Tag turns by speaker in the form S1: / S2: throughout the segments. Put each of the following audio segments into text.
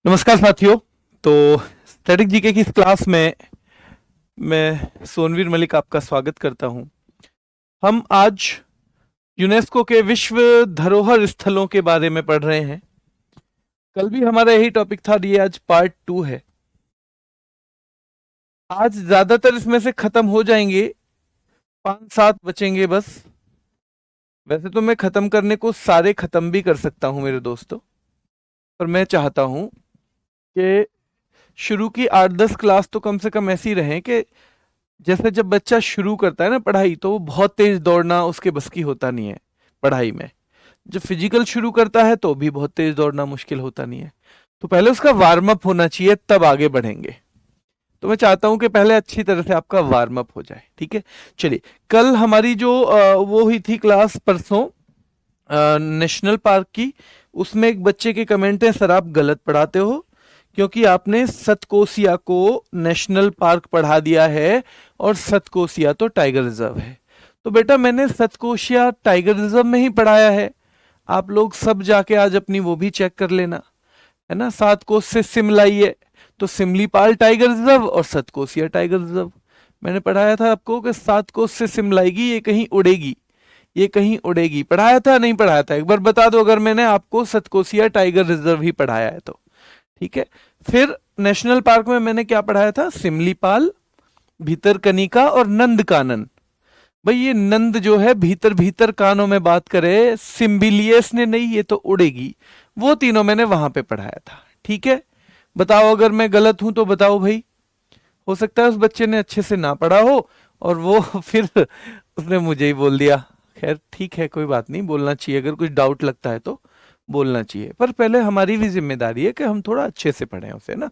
S1: नमस्कार साथियों। तो स्टैटिक जीके की इस क्लास में मैं सोनवीर मलिक आपका स्वागत करता हूं। हम आज यूनेस्को के विश्व धरोहर स्थलों के बारे में पढ़ रहे हैं। कल भी हमारा यही टॉपिक था, ये आज पार्ट 2 है। आज ज्यादातर इसमें से खत्म हो जाएंगे, 5-7 बचेंगे बस। वैसे तो मैं खत्म करने को सारे खत्म भी कर सकता हूं मेरे दोस्तों, पर मैं चाहता हूं कि शुरू की 8-10 क्लास तो कम से कम ऐसी रहें कि जैसे जब बच्चा शुरू करता है ना पढ़ाई, तो वो बहुत तेज दौड़ना उसके बस की होता नहीं है पढ़ाई में। जब फिजिकल शुरू करता है तो भी बहुत तेज दौड़ना मुश्किल होता नहीं है। तो पहले उसका वार्म अप होना चाहिए, तब आगे बढ़ेंगे। तो मैं चाहता हूं कि पहले अच्छी तरह से आपका वार्म अप हो जाए, ठीक है। चलिए, कल हमारी जो वो हुई थी क्लास परसों नेशनल पार्क की, उसमें एक बच्चे के कमेंट है, सर आप गलत पढ़ाते हो क्योंकि आपने सतकोसिया को नेशनल पार्क पढ़ा दिया है और सतकोसिया तो टाइगर रिजर्व है। तो बेटा मैंने सतकोसिया टाइगर रिजर्व में ही पढ़ाया है, आप लोग सब जाके आज अपनी वो भी चेक कर लेना, है ना। 7 कोस से सिमलाई है, तो सिमलीपाल टाइगर रिजर्व और सतकोसिया टाइगर रिजर्व। मैंने पढ़ाया था आपको कि 7 कोस से सिमलाएगी, ये कहीं उड़ेगी, ये कहीं उड़ेगी। पढ़ाया था नहीं पढ़ाया था, एक बार बता दो अगर मैंने आपको सतकोसिया टाइगर रिजर्व ही पढ़ाया है तो, ठीक है। फिर नेशनल पार्क में मैंने क्या पढ़ाया था, सिमलीपाल, भीतरकनिका और नंदकानन। भाई ये नंद जो है भीतर भीतर कानों में बात करे, सिम्बिलियस ने नहीं, ये तो उड़ेगी। वो तीनों मैंने वहां पे पढ़ाया था, ठीक है। बताओ अगर मैं गलत हूं तो बताओ भाई। हो सकता है उस बच्चे ने अच्छे से ना पढ़ा हो और वो फिर उसने मुझे ही बोल दिया। खैर ठीक है, कोई बात नहीं, बोलना चाहिए अगर कुछ डाउट लगता है तो बोलना चाहिए, पर पहले हमारी भी जिम्मेदारी है कि हम थोड़ा अच्छे से पढ़ें उसे ना।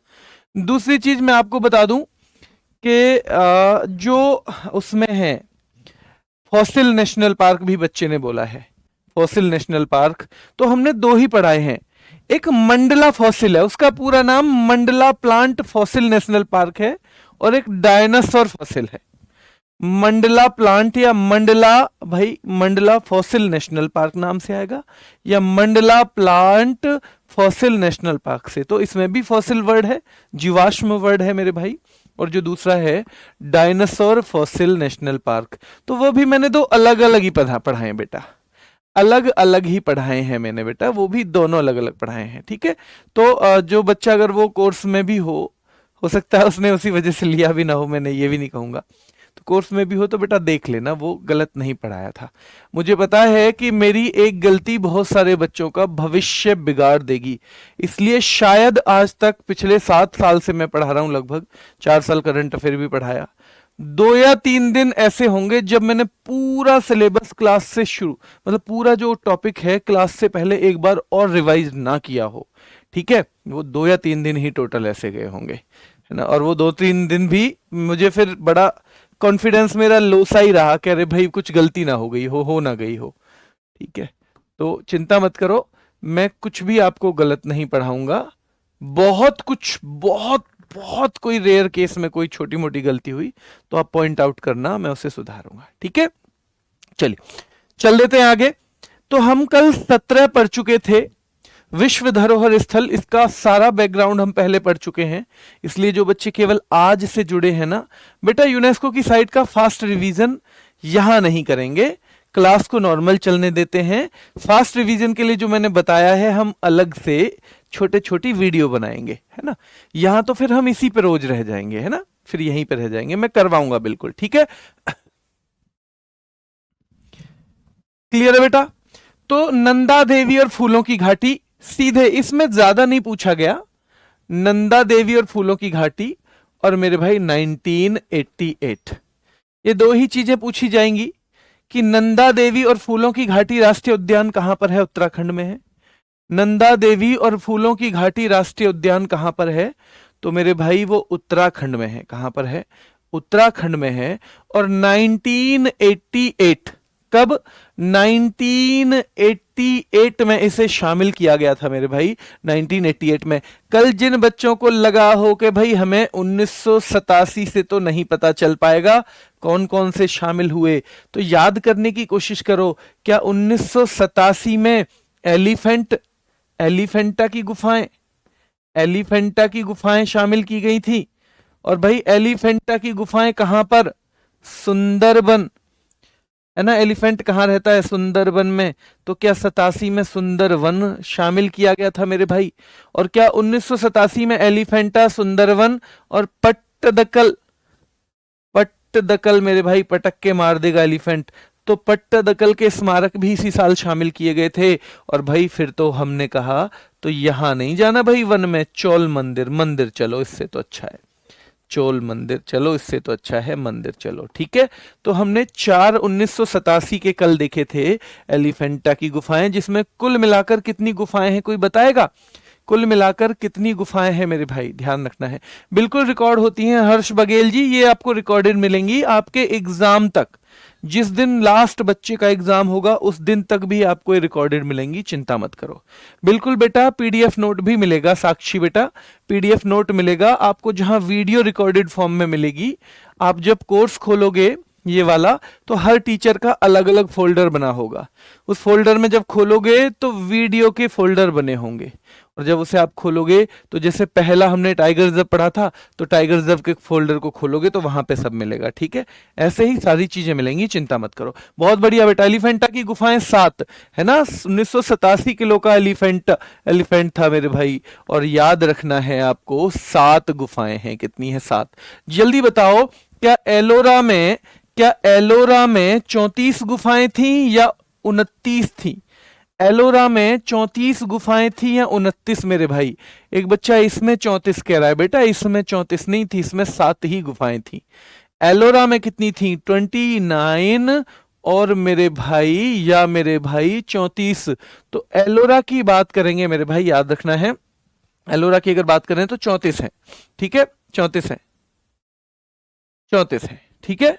S1: दूसरी चीज मैं आपको बता दूं कि जो उसमें है फॉसिल नेशनल पार्क भी बच्चे ने बोला है, फॉसिल नेशनल पार्क तो हमने 2 ही पढ़ाए हैं। एक मंडला फॉसिल है, उसका पूरा नाम Mandla plant fossil national park है, और एक डायनासोर फॉसिल है। मंडला प्लांट या मंडला, भाई मंडला फॉसिल नेशनल पार्क नाम से आएगा या Mandla plant fossil national park से। तो इसमें भी फॉसिल वर्ड है, जीवाश्म वर्ड है मेरे भाई। और जो दूसरा है डायनासोर फॉसिल नेशनल पार्क, तो वो भी मैंने 2 अलग अलग ही पढ़ाए बेटा, अलग अलग ही पढ़ाए हैं मैंने बेटा, वो भी दोनों अलग अलग पढ़ाए हैं, ठीक है। तो जो बच्चा अगर वो कोर्स में भी हो सकता है उसने उसी वजह से लिया भी ना हो, मैंने ये भी नहीं कहूंगा। तो कोर्स में भी हो तो बेटा देख लेना, वो गलत नहीं पढ़ाया था। मुझे पता है कि मेरी एक गलती बहुत सारे बच्चों का भविष्य बिगाड़ देगी, इसलिए शायद आज तक पिछले 7 साल से मैं पढ़ा रहा हूं, लगभग 4 साल करंट अफेयर भी पढ़ाया, 2 या 3 दिन ऐसे होंगे जब मैंने पूरा सिलेबस क्लास से शुरू, मतलब पूरा जो टॉपिक है क्लास से पहले एक बार और रिवाइज ना किया हो, ठीक है। वो 2 या 3 दिन ही टोटल ऐसे गए होंगे, है ना। और वो 2-3 दिन भी मुझे फिर बड़ा कॉन्फिडेंस मेरा लो सा ही रहा कि अरे भाई कुछ गलती ना हो गई हो ना गई हो, ठीक है। तो चिंता मत करो, मैं कुछ भी आपको गलत नहीं पढ़ाऊंगा। बहुत कुछ, बहुत बहुत कोई रेयर केस में कोई छोटी मोटी गलती हुई तो आप पॉइंट आउट करना, मैं उसे सुधारूंगा, ठीक है। चलिए चल देते हैं आगे। तो हम कल 17 पढ़ चुके थे विश्व धरोहर स्थल, इसका सारा बैकग्राउंड हम पहले पढ़ चुके हैं। इसलिए जो बच्चे केवल आज से जुड़े हैं ना बेटा, यूनेस्को की साइट का फास्ट रिवीजन यहां नहीं करेंगे, क्लास को नॉर्मल चलने देते हैं। फास्ट रिवीजन के लिए जो मैंने बताया है हम अलग से छोटे छोटी वीडियो बनाएंगे, है ना। यहां तो फिर हम इसी पे रोज रह जाएंगे, है ना, फिर यहीं पे रह जाएंगे, मैं करवाऊंगा बिल्कुल, ठीक है। क्लियर है बेटा। तो नंदा देवी और फूलों की घाटी, सीधे इसमें ज्यादा नहीं पूछा गया, नंदा देवी और फूलों की घाटी और मेरे भाई 1988, ये 2 ही चीजें पूछी जाएंगी कि नंदा देवी और फूलों की घाटी राष्ट्रीय उद्यान कहां पर है, उत्तराखंड में है। नंदा देवी और फूलों की घाटी राष्ट्रीय उद्यान कहां पर है, तो मेरे भाई वो उत्तराखंड में है। कहां पर है, उत्तराखंड में है। और 1988, कब, 1988 में इसे शामिल किया गया था मेरे भाई, 1988 में। कल जिन बच्चों को लगा हो कि भाई हमें 1987 से तो नहीं पता चल पाएगा कौन कौन से शामिल हुए, तो याद करने की कोशिश करो। क्या 1987 में एलिफेंटा की गुफाएं, एलिफेंटा की गुफाएं शामिल की गई थी। और भाई एलिफेंटा की गुफाएं कहां पर? सुंदरबन, है ना। एलिफेंट कहाँ रहता है? सुंदरबन में। तो क्या 87 में सुंदरवन शामिल किया गया था मेरे भाई? और क्या 1987 में एलिफेंटा, सुंदरवन और पट्टदकल, पट्टदकल मेरे भाई, पटक के मार देगा एलिफेंट, तो पट्टदकल के स्मारक भी इसी साल शामिल किए गए थे। और भाई फिर तो हमने कहा तो यहां नहीं जाना भाई वन में, चोल मंदिर, मंदिर चलो, इससे तो अच्छा है चोल मंदिर, चलो इससे तो अच्छा है मंदिर, चलो ठीक है। तो हमने 4/1987 के कल देखे थे एलिफेंटा की गुफाएं, जिसमें कुल मिलाकर कितनी गुफाएं हैं कोई बताएगा? कुल मिलाकर कितनी गुफाएं हैं मेरे भाई, ध्यान रखना है। बिल्कुल रिकॉर्ड होती हैं हर्ष बघेल जी, ये आपको रिकॉर्डेड मिलेंगी आपके एग्जाम तक। जिस दिन लास्ट बच्चे का एग्जाम होगा उस दिन तक भी आपको ये रिकॉर्डेड मिलेंगी, चिंता मत करो। बिल्कुल बेटा, पीडीएफ नोट भी मिलेगा साक्षी बेटा, पीडीएफ नोट मिलेगा आपको, जहां वीडियो रिकॉर्डेड फॉर्म में मिलेगी। आप जब कोर्स खोलोगे ये वाला, तो हर टीचर का अलग अलग फोल्डर बना होगा। उस फोल्डर में जब खोलोगे तो वीडियो के फोल्डर बने होंगे, और जब उसे आप खोलोगे तो जैसे पहला हमने टाइगर रिजर्व पढ़ा था, तो टाइगर रिजर्व के फोल्डर को खोलोगे तो वहां पे सब मिलेगा, ठीक है। ऐसे ही सारी चीजें मिलेंगी, चिंता मत करो। बहुत बढ़िया बेटा। एलिफेंटा की गुफाएं 7, है ना। 1987 किलो का एलिफेंट था मेरे भाई, और याद रखना है आपको 7 गुफाएं हैं। कितनी है? 7। जल्दी बताओ, क्या एलोरा में 34 गुफाएं थी या 29 थी? एलोरा में 34 गुफाएं थी या 29 मेरे भाई? एक बच्चा इसमें 34 कह रहा है, बेटा इसमें 34 नहीं थी, इसमें 7 ही गुफाएं थी। एलोरा में कितनी थी? 29 और मेरे भाई 34। तो एलोरा की बात करेंगे मेरे भाई, याद रखना है, एलोरा की अगर बात करें तो 34 है, ठीक है। 34 है, 34 है, ठीक है।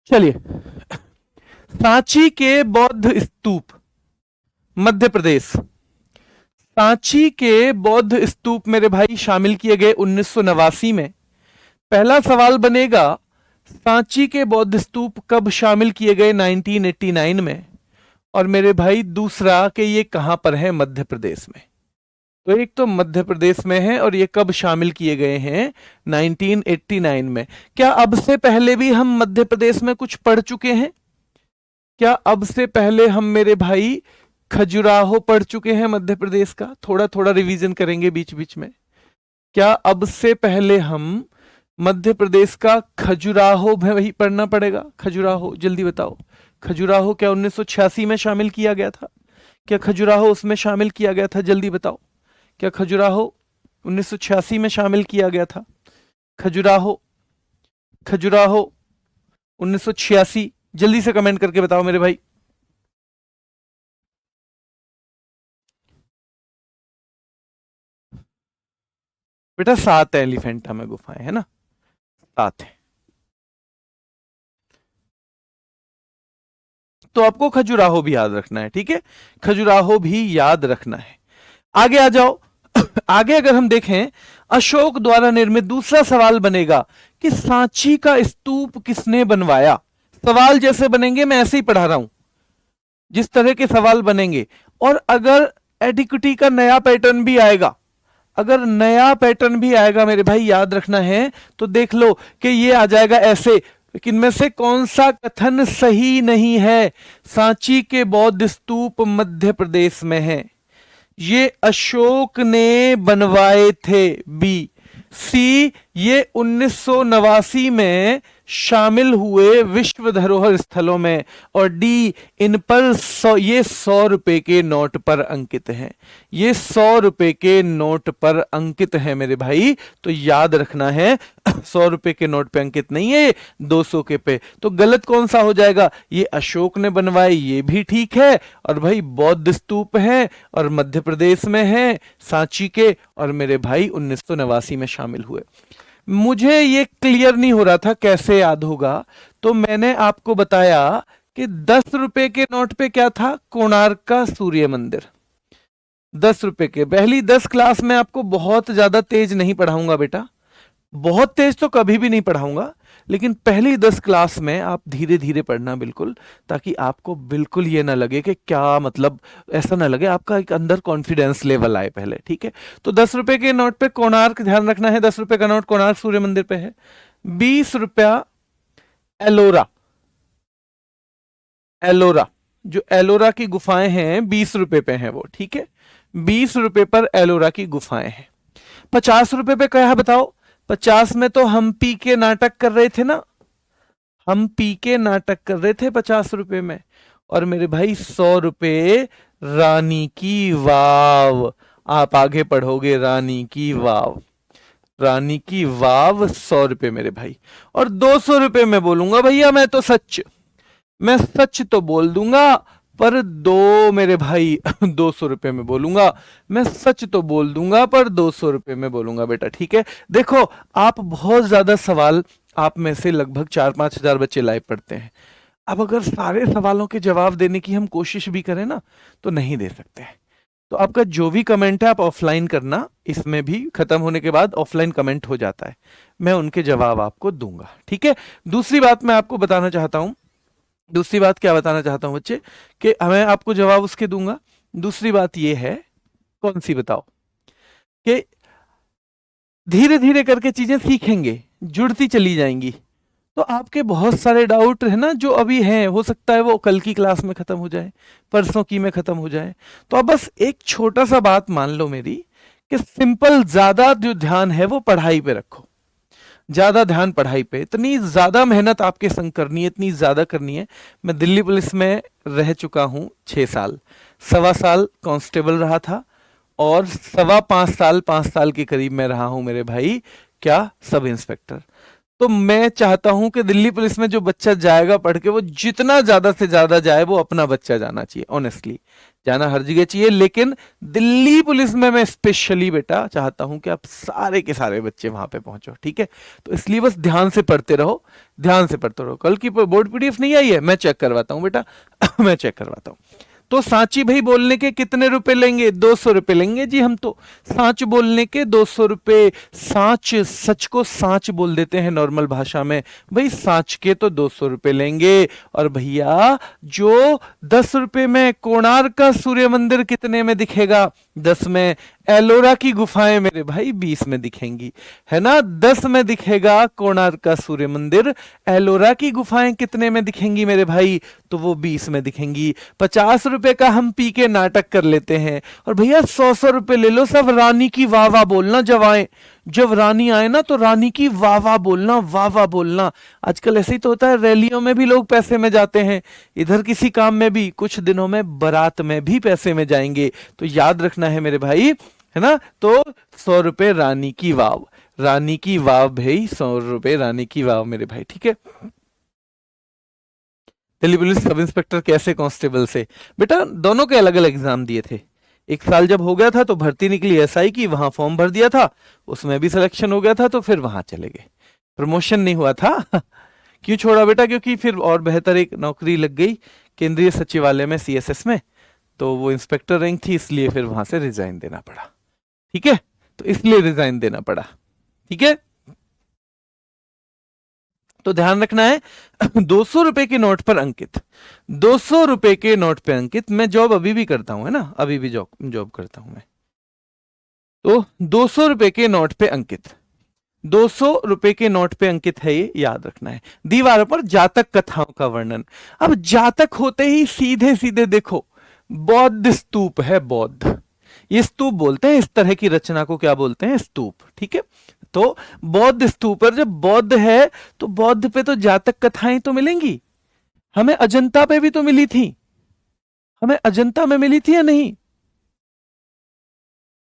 S1: चलिए, सांची के बौद्ध स्तूप, मध्य प्रदेश। सांची के बौद्ध स्तूप मेरे भाई शामिल किए गए 1989 में। पहला सवाल बनेगा, सांची के बौद्ध स्तूप कब शामिल किए गए? 1989 में। और मेरे भाई दूसरा कि ये कहां पर है? मध्य प्रदेश में। तो एक तो मध्य प्रदेश में है, और ये कब शामिल किए गए हैं? 1989 में। क्या अब से पहले भी हम मध्य प्रदेश में कुछ पढ़ चुके हैं? क्या अब से पहले हम मेरे भाई खजुराहो पढ़ चुके हैं मध्य प्रदेश का? थोड़ा थोड़ा रिवीजन करेंगे बीच बीच में। क्या अब से पहले हम मध्य प्रदेश का खजुराहो वही पढ़ना पड़ेगा? खजुराहो, जल्दी बताओ। खजुराहो क्या 1986 में शामिल किया गया था? क्या खजुराहो उसमें शामिल किया गया था? जल्दी बताओ, क्या खजुराहो 1986 में शामिल किया गया था? खजुराहो 1986, जल्दी से कमेंट करके बताओ मेरे भाई। बेटा 7 है एलिफेंटा में गुफाएं, है ना, 7 है। तो आपको खजुराहो भी याद रखना है, ठीक है। खजुराहो भी याद रखना है। आगे आ जाओ। आगे अगर हम देखें, अशोक द्वारा निर्मित, दूसरा सवाल बनेगा कि सांची का स्तूप किसने बनवाया? सवाल जैसे बनेंगे, मैं ऐसे ही पढ़ा रहा हूं, जिस तरह के सवाल बनेंगे। और अगर एडिक्विटी का नया पैटर्न भी आएगा, अगर नया पैटर्न भी आएगा मेरे भाई, याद रखना है, तो देख लो कि ये आ जाएगा ऐसे, लेकिन इनमें से कौन सा कथन सही नहीं है? सांची के बौद्ध स्तूप मध्य प्रदेश में है, ये अशोक ने बनवाए थे। बी। सी, ये 1989 में शामिल हुए विश्व धरोहर स्थलों में। और डी, इन पर ये 100 रुपए के नोट पर अंकित हैं, ये 100 रुपए के नोट पर अंकित है मेरे भाई। तो याद रखना है 100 रुपए के नोट पे अंकित नहीं है, 200 के पे। तो गलत कौन सा हो जाएगा? ये अशोक ने बनवाए, ये भी ठीक है, और भाई बौद्ध स्तूप है और मध्य प्रदेश में है सांची के, और मेरे भाई 1989 में शामिल हुए। मुझे ये क्लियर नहीं हो रहा था कैसे याद होगा, तो मैंने आपको बताया कि 10 रुपए के नोट पे क्या था? कोणार्क का सूर्य मंदिर। 10 रुपए के, पहली 10 क्लास में आपको बहुत ज्यादा तेज नहीं पढ़ाऊंगा बेटा, बहुत तेज तो कभी भी नहीं पढ़ाऊंगा, लेकिन पहली 10 क्लास में आप धीरे धीरे पढ़ना बिल्कुल, ताकि आपको बिल्कुल ये ना लगे कि क्या मतलब, ऐसा ना लगे, आपका एक अंदर कॉन्फिडेंस लेवल आए पहले, ठीक है। तो 10 रुपए के नोट पे कोणार्क, ध्यान रखना है, 10 रुपए का नोट कोणार्क सूर्य मंदिर पे है। 20 रुपया एलोरा, एलोरा, जो एलोरा की गुफाएं हैं 20 रुपए पे हैं वो, ठीक है। 20 रुपए पर एलोरा की गुफाएं हैं। 50 रुपए पे क्या है बताओ? 50 में तो हम पी के नाटक कर रहे थे ना, हम पी के नाटक कर रहे थे 50 रुपए में। और मेरे भाई 100 रुपए रानी की वाव, आप आगे पढ़ोगे रानी की वाव, रानी की वाव 100 रुपए मेरे भाई। और 200 रुपए में बोलूंगा भैया मैं तो सच, मैं सच तो बोल दूंगा, पर दो मेरे भाई 200 रुपए में बोलूंगा, मैं सच तो बोल दूंगा पर 200 रुपए में बोलूंगा बेटा, ठीक है। देखो, आप बहुत ज्यादा सवाल, आप में से लगभग 4-5 हजार बच्चे लाइव पढ़ते हैं। अब अगर सारे सवालों के जवाब देने की हम कोशिश भी करें ना, तो नहीं दे सकते हैं। तो आपका जो भी कमेंट है आप ऑफलाइन करना, इसमें भी खत्म होने के बाद ऑफलाइन कमेंट हो जाता है, मैं उनके जवाब आपको दूंगा, ठीक है। दूसरी बात मैं आपको बताना चाहता हूं, दूसरी बात क्या बताना चाहता हूं बच्चे, कि मैं आपको जवाब उसके दूंगा। दूसरी बात यह है, कौन सी बताओ, कि धीरे धीरे करके चीजें सीखेंगे, जुड़ती चली जाएंगी। तो आपके बहुत सारे डाउट है ना जो अभी हैं, हो सकता है वो कल की क्लास में खत्म हो जाए, परसों की में खत्म हो जाए। तो अब बस एक छोटा सा बात मान लो मेरी, कि सिंपल ज्यादा जो ध्यान है वो पढ़ाई पे रखो, ज्यादा ध्यान पढ़ाई पे, इतनी ज्यादा मेहनत आपके संग करनी है, इतनी ज्यादा करनी है। मैं दिल्ली पुलिस में रह चुका हूं 6 साल, 1.25 साल कांस्टेबल रहा था, और 5.25 साल, 5 साल के करीब मैं रहा हूं मेरे भाई क्या, सब इंस्पेक्टर। तो मैं चाहता हूं कि दिल्ली पुलिस में जो बच्चा जाएगा पढ़ के, वो जितना ज्यादा से ज्यादा जाए, वो अपना बच्चा जाना चाहिए, ऑनेस्टली जाना हर जगह चाहिए, लेकिन दिल्ली पुलिस में मैं स्पेशली बेटा चाहता हूं कि आप सारे के सारे बच्चे वहां पे पहुंचो, ठीक है। तो इसलिए बस ध्यान से पढ़ते रहो, ध्यान से पढ़ते रहो। कल की बोर्ड पीडीएफ नहीं आई है, मैं चेक करवाता हूं बेटा मैं चेक करवाता हूं। तो सांची भाई बोलने के कितने रुपए लेंगे? 200 रुपए लेंगे जी हम तो, सांच बोलने के 200 रुपए। सांच, सच को सांच बोल देते हैं नॉर्मल भाषा में, भाई सांच के तो 200 रुपए लेंगे। और भैया जो 10 रुपए में कोणार्क का सूर्य मंदिर कितने में दिखेगा? 10 में। एलोरा की गुफाएं मेरे भाई 20 में दिखेंगी, है ना। 10 में दिखेगा कोणार्क का सूर्य मंदिर, एलोरा की गुफाएं कितने में दिखेंगी मेरे भाई? तो वो 20 में दिखेंगी। 50 रुपए का हम पी के नाटक कर लेते हैं, और भैया 100 रुपए ले लो, सब रानी की वाह वाह बोलना, जब आए, जब रानी आए ना तो रानी की वाह वाह बोलना, वाह वाह बोलना। आजकल ऐसे ही तो होता है, रैलियों में भी लोग पैसे में जाते हैं, इधर किसी काम में भी, कुछ दिनों में बारात में भी पैसे में जाएंगे। तो याद रखना है मेरे भाई, है ना। तो 100 रुपए रानी की वाव, रानी की वाव भाई, 100 रुपए रानी की वाव मेरे भाई, ठीक है। दिल्ली पुलिस सब इंस्पेक्टर कैसे कांस्टेबल से? बेटा दोनों के अलग अलग एग्जाम दिए थे। एक साल जब हो गया था तो भर्ती निकली एसआई की, वहां फॉर्म भर दिया था, उसमें भी सिलेक्शन हो गया था, तो फिर वहां चले गए, प्रमोशन नहीं हुआ था क्यों छोड़ा बेटा? क्योंकि फिर और बेहतर एक नौकरी लग गई केंद्रीय सचिवालय में, सीएसएस में, तो वो इंस्पेक्टर रैंक थी, इसलिए फिर वहां से रिजाइन देना पड़ा, ठीक है। तो इसलिए रिजाइन देना पड़ा, ठीक है। तो ध्यान रखना है 200 रुपए के नोट पर अंकित, 200 रुपए के नोट पे अंकित। मैं जॉब अभी भी करता हूं, है ना, अभी भी जॉब जॉब करता हूं मैं। तो 200 रुपए के नोट पे अंकित, 200 रुपए के नोट पे अंकित है, ये याद रखना है। दीवारों पर जातक कथाओं का वर्णन। अब जातक होते ही सीधे सीधे देखो, बौद्ध स्तूप है, बौद्ध, ये स्तूप बोलते हैं, इस तरह की रचना को क्या बोलते हैं? स्तूप, ठीक है। तो बौद्ध स्तूप पर जब बौद्ध है, तो बौद्ध पे तो जातक कथाएं तो मिलेंगी, हमें अजंता पे भी तो मिली थी, हमें अजंता में मिली थी या नहीं?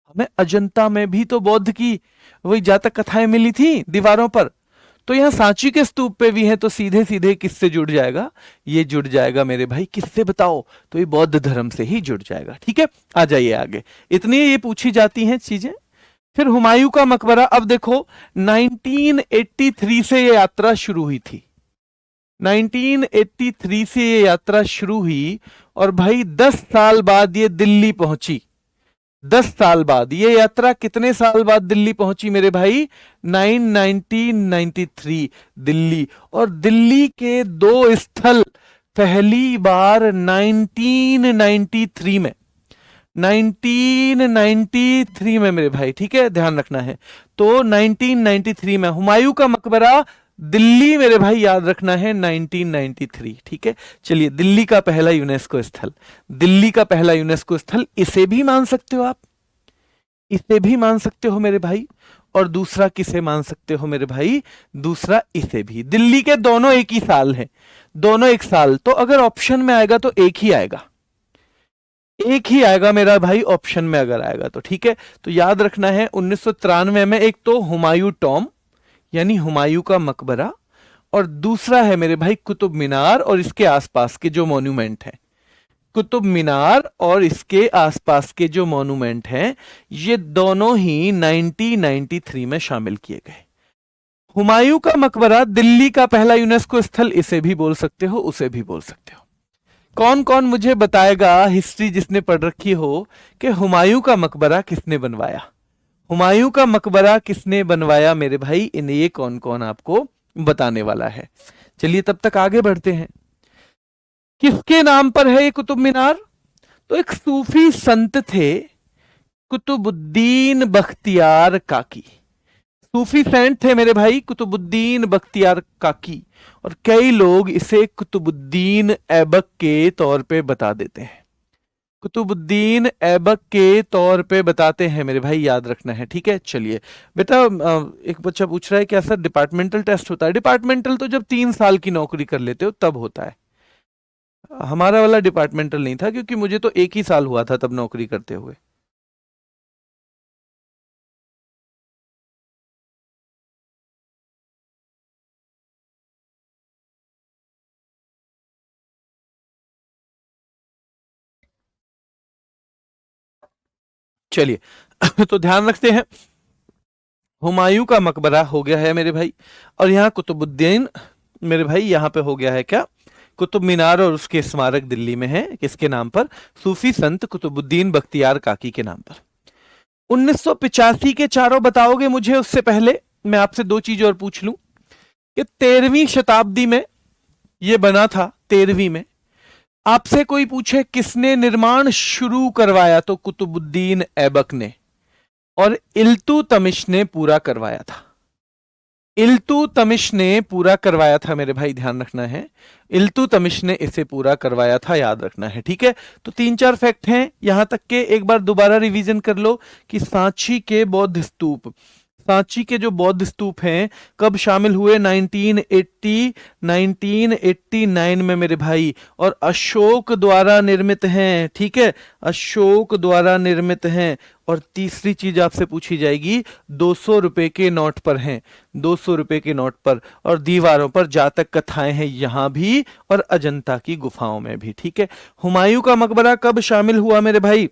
S1: हमें अजंता में भी तो बौद्ध की वही जातक कथाएं मिली थी दीवारों पर। तो यहां सांची के स्तूप पे भी है, तो सीधे सीधे किससे जुड़ जाएगा? ये जुड़ जाएगा मेरे भाई, किससे बताओ? तो ये बौद्ध धर्म से ही जुड़ जाएगा, ठीक है। आ जाइए आगे, इतनी ये पूछी जाती हैं चीजें। फिर हुमायूं का मकबरा। अब देखो 1983 से ये यात्रा शुरू हुई थी, 1983 से ये यात्रा शुरू हुई, और भाई 10 साल बाद ये दिल्ली पहुंची, 10 साल बाद। ये यात्रा कितने साल बाद दिल्ली पहुंची मेरे भाई? 1993 दिल्ली। और दिल्ली के दो स्थल पहली बार 1993 में, 1993 में मेरे भाई, ठीक है, ध्यान रखना है। तो 1993 में हुमायूं का मकबरा दिल्ली मेरे भाई, याद रखना है 1993, ठीक है। चलिए, दिल्ली का पहला यूनेस्को स्थल, दिल्ली का पहला यूनेस्को स्थल, इसे भी मान सकते हो आप, इसे भी मान सकते हो मेरे भाई। और दूसरा किसे मान सकते हो मेरे भाई? दूसरा इसे भी। दिल्ली के दोनों एक ही साल हैं, दोनों एक साल। तो अगर ऑप्शन में आएगा तो एक ही आएगा, एक ही आएगा मेरा भाई ऑप्शन में अगर आएगा तो, ठीक है। तो याद रखना है 1993 में एक तो हुमायूं टॉम यानी हुमायूं का मकबरा, और दूसरा है मेरे भाई कुतुब मीनार और इसके आसपास के जो मॉन्यूमेंट हैं, कुतुब मीनार और इसके आसपास के जो मॉन्यूमेंट हैं, ये दोनों ही 1993 में शामिल किए गए। हुमायूं का मकबरा दिल्ली का पहला यूनेस्को स्थल, इसे भी बोल सकते हो, उसे भी बोल सकते हो। कौन कौन मुझे बताएगा, हिस्ट्री जिसने पढ़ रखी हो, कि हुमायूं का मकबरा किसने बनवाया? हुमायूं का मकबरा किसने बनवाया मेरे भाई? इन ये कौन कौन आपको बताने वाला है। चलिए तब तक आगे बढ़ते हैं। किसके नाम पर है ये कुतुब मीनार? तो एक सूफी संत थे, कुतुबुद्दीन बख्तियार काकी। सूफी सेंट थे मेरे भाई, कुतुबुद्दीन बख्तियार काकी। और कई लोग इसे कुतुबुद्दीन ऐबक के तौर पे बता देते हैं, कुतुबुद्दीन ऐबक के तौर पे बताते हैं मेरे भाई, याद रखना है, ठीक है। चलिए बेटा, एक बच्चा पूछ रहा है क्या सर डिपार्टमेंटल टेस्ट होता है? डिपार्टमेंटल तो जब 3 साल की नौकरी कर लेते हो तब होता है, हमारा वाला डिपार्टमेंटल नहीं था, क्योंकि मुझे तो 1 ही साल हुआ था तब नौकरी करते हुए। चलिए तो ध्यान रखते हैं, हुमायूं का मकबरा हो गया है मेरे भाई, और यहां कुतुबुद्दीन मेरे भाई, यहां पे हो गया है क्या? कुतुब मीनार और उसके स्मारक दिल्ली में है, किसके नाम पर? सूफी संत कुतुबुद्दीन बख्तियार काकी के नाम पर। 1985 के चारों बताओगे मुझे? उससे पहले मैं आपसे दो चीज और पूछ लूं कि 13वीं शताब्दी में यह बना था, 13वीं में। आपसे कोई पूछे किसने निर्माण शुरू करवाया, तो कुतुबुद्दीन ऐबक ने, और इल्तुतमिश ने पूरा करवाया था। इल्तुतमिश ने पूरा करवाया था मेरे भाई, ध्यान रखना है, इल्तुतमिश ने इसे पूरा करवाया था, याद रखना है, ठीक है। तो 3-4 फैक्ट हैं यहां तक के, एक बार दोबारा रिवीजन कर लो कि सांची के बौद्ध स्तूप, सांची के जो बौद्ध स्तूप हैं कब शामिल हुए? 1989 में मेरे भाई, और अशोक द्वारा निर्मित हैं, ठीक है, अशोक द्वारा निर्मित हैं। और तीसरी चीज आपसे पूछी जाएगी, 200 रुपए के नोट पर हैं, 200 रुपए के नोट पर, और दीवारों पर जातक कथाएं हैं यहां भी, और अजंता की गुफाओं में भी, ठीक है। हुमायूं का मकबरा कब शामिल हुआ मेरे भाई?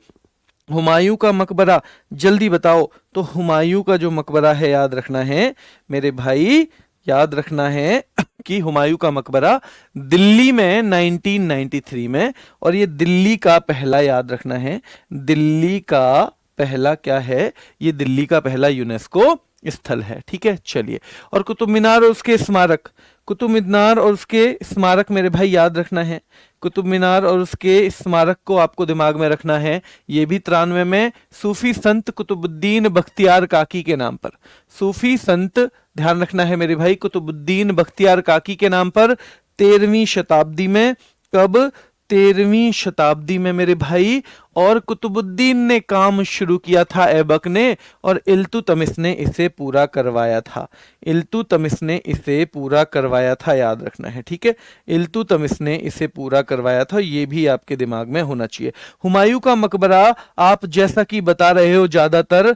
S1: हुमायूं का मकबरा जल्दी बताओ। तो हुमायूं का जो मकबरा है, याद रखना है मेरे भाई, याद रखना है कि हुमायूं का मकबरा दिल्ली में 1993 में, और ये दिल्ली का पहला, याद रखना है, दिल्ली का पहला क्या है? ये दिल्ली का पहला यूनेस्को स्थल है, ठीक है। चलिए, और कुतुब मीनार और उसके स्मारक, कुतुब मीनार और उसके स्मारक मेरे भाई, याद रखना है, कुतुब मीनार और उसके स्मारक को आपको दिमाग में रखना है। ये भी 93 में सूफी संत कुतुबुद्दीन बख्तियार काकी के नाम पर, सूफी संत, ध्यान रखना है मेरे भाई, कुतुबुद्दीन बख्तियार काकी के नाम पर 13वीं शताब्दी में। कब? 13वीं शताब्दी में मेरे भाई। और कुतुबुद्दीन ने काम शुरू किया था, ऐबक ने, और इल्तुतमिश ने इसे पूरा करवाया था, इल्तुतमिश ने इसे पूरा करवाया था, याद रखना है, ठीक है। इल्तुतमिश ने इसे पूरा करवाया था, ये भी आपके दिमाग में होना चाहिए। हुमायूं का मकबरा, आप जैसा कि बता रहे हो, ज्यादातर,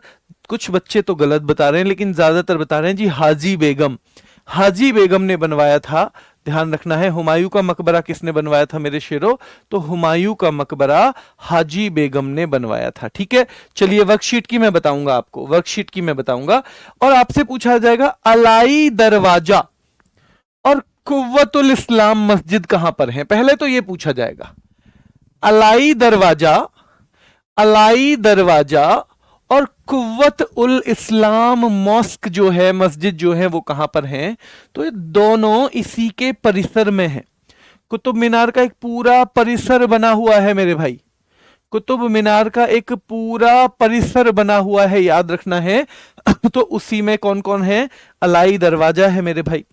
S1: कुछ बच्चे तो गलत बता रहे हैं लेकिन ज्यादातर बता रहे हैं जी, हाजी बेगम, हाजी बेगम ने बनवाया था, ध्यान रखना है। हुमायूं का मकबरा किसने बनवाया था मेरे शेरों? तो हुमायूं का मकबरा हाजी बेगम ने बनवाया था, ठीक है। चलिए, वर्कशीट की मैं बताऊंगा आपको, वर्कशीट की मैं बताऊंगा, और आपसे पूछा जाएगा अलाई दरवाजा और कुव्वतुल इस्लाम मस्जिद कहां पर है? पहले तो यह पूछा जाएगा, अलाई दरवाजा, अलाई दरवाजा और कुव्वत उल इस्लाम मॉस्क जो है, मस्जिद जो है, वो कहां पर है? तो ये दोनों इसी के परिसर में है। कुतुब मीनार का एक पूरा परिसर बना हुआ है मेरे भाई, कुतुब मीनार का एक पूरा परिसर बना हुआ है, याद रखना है। तो उसी में कौन कौन है? अलाई दरवाजा है मेरे भाई,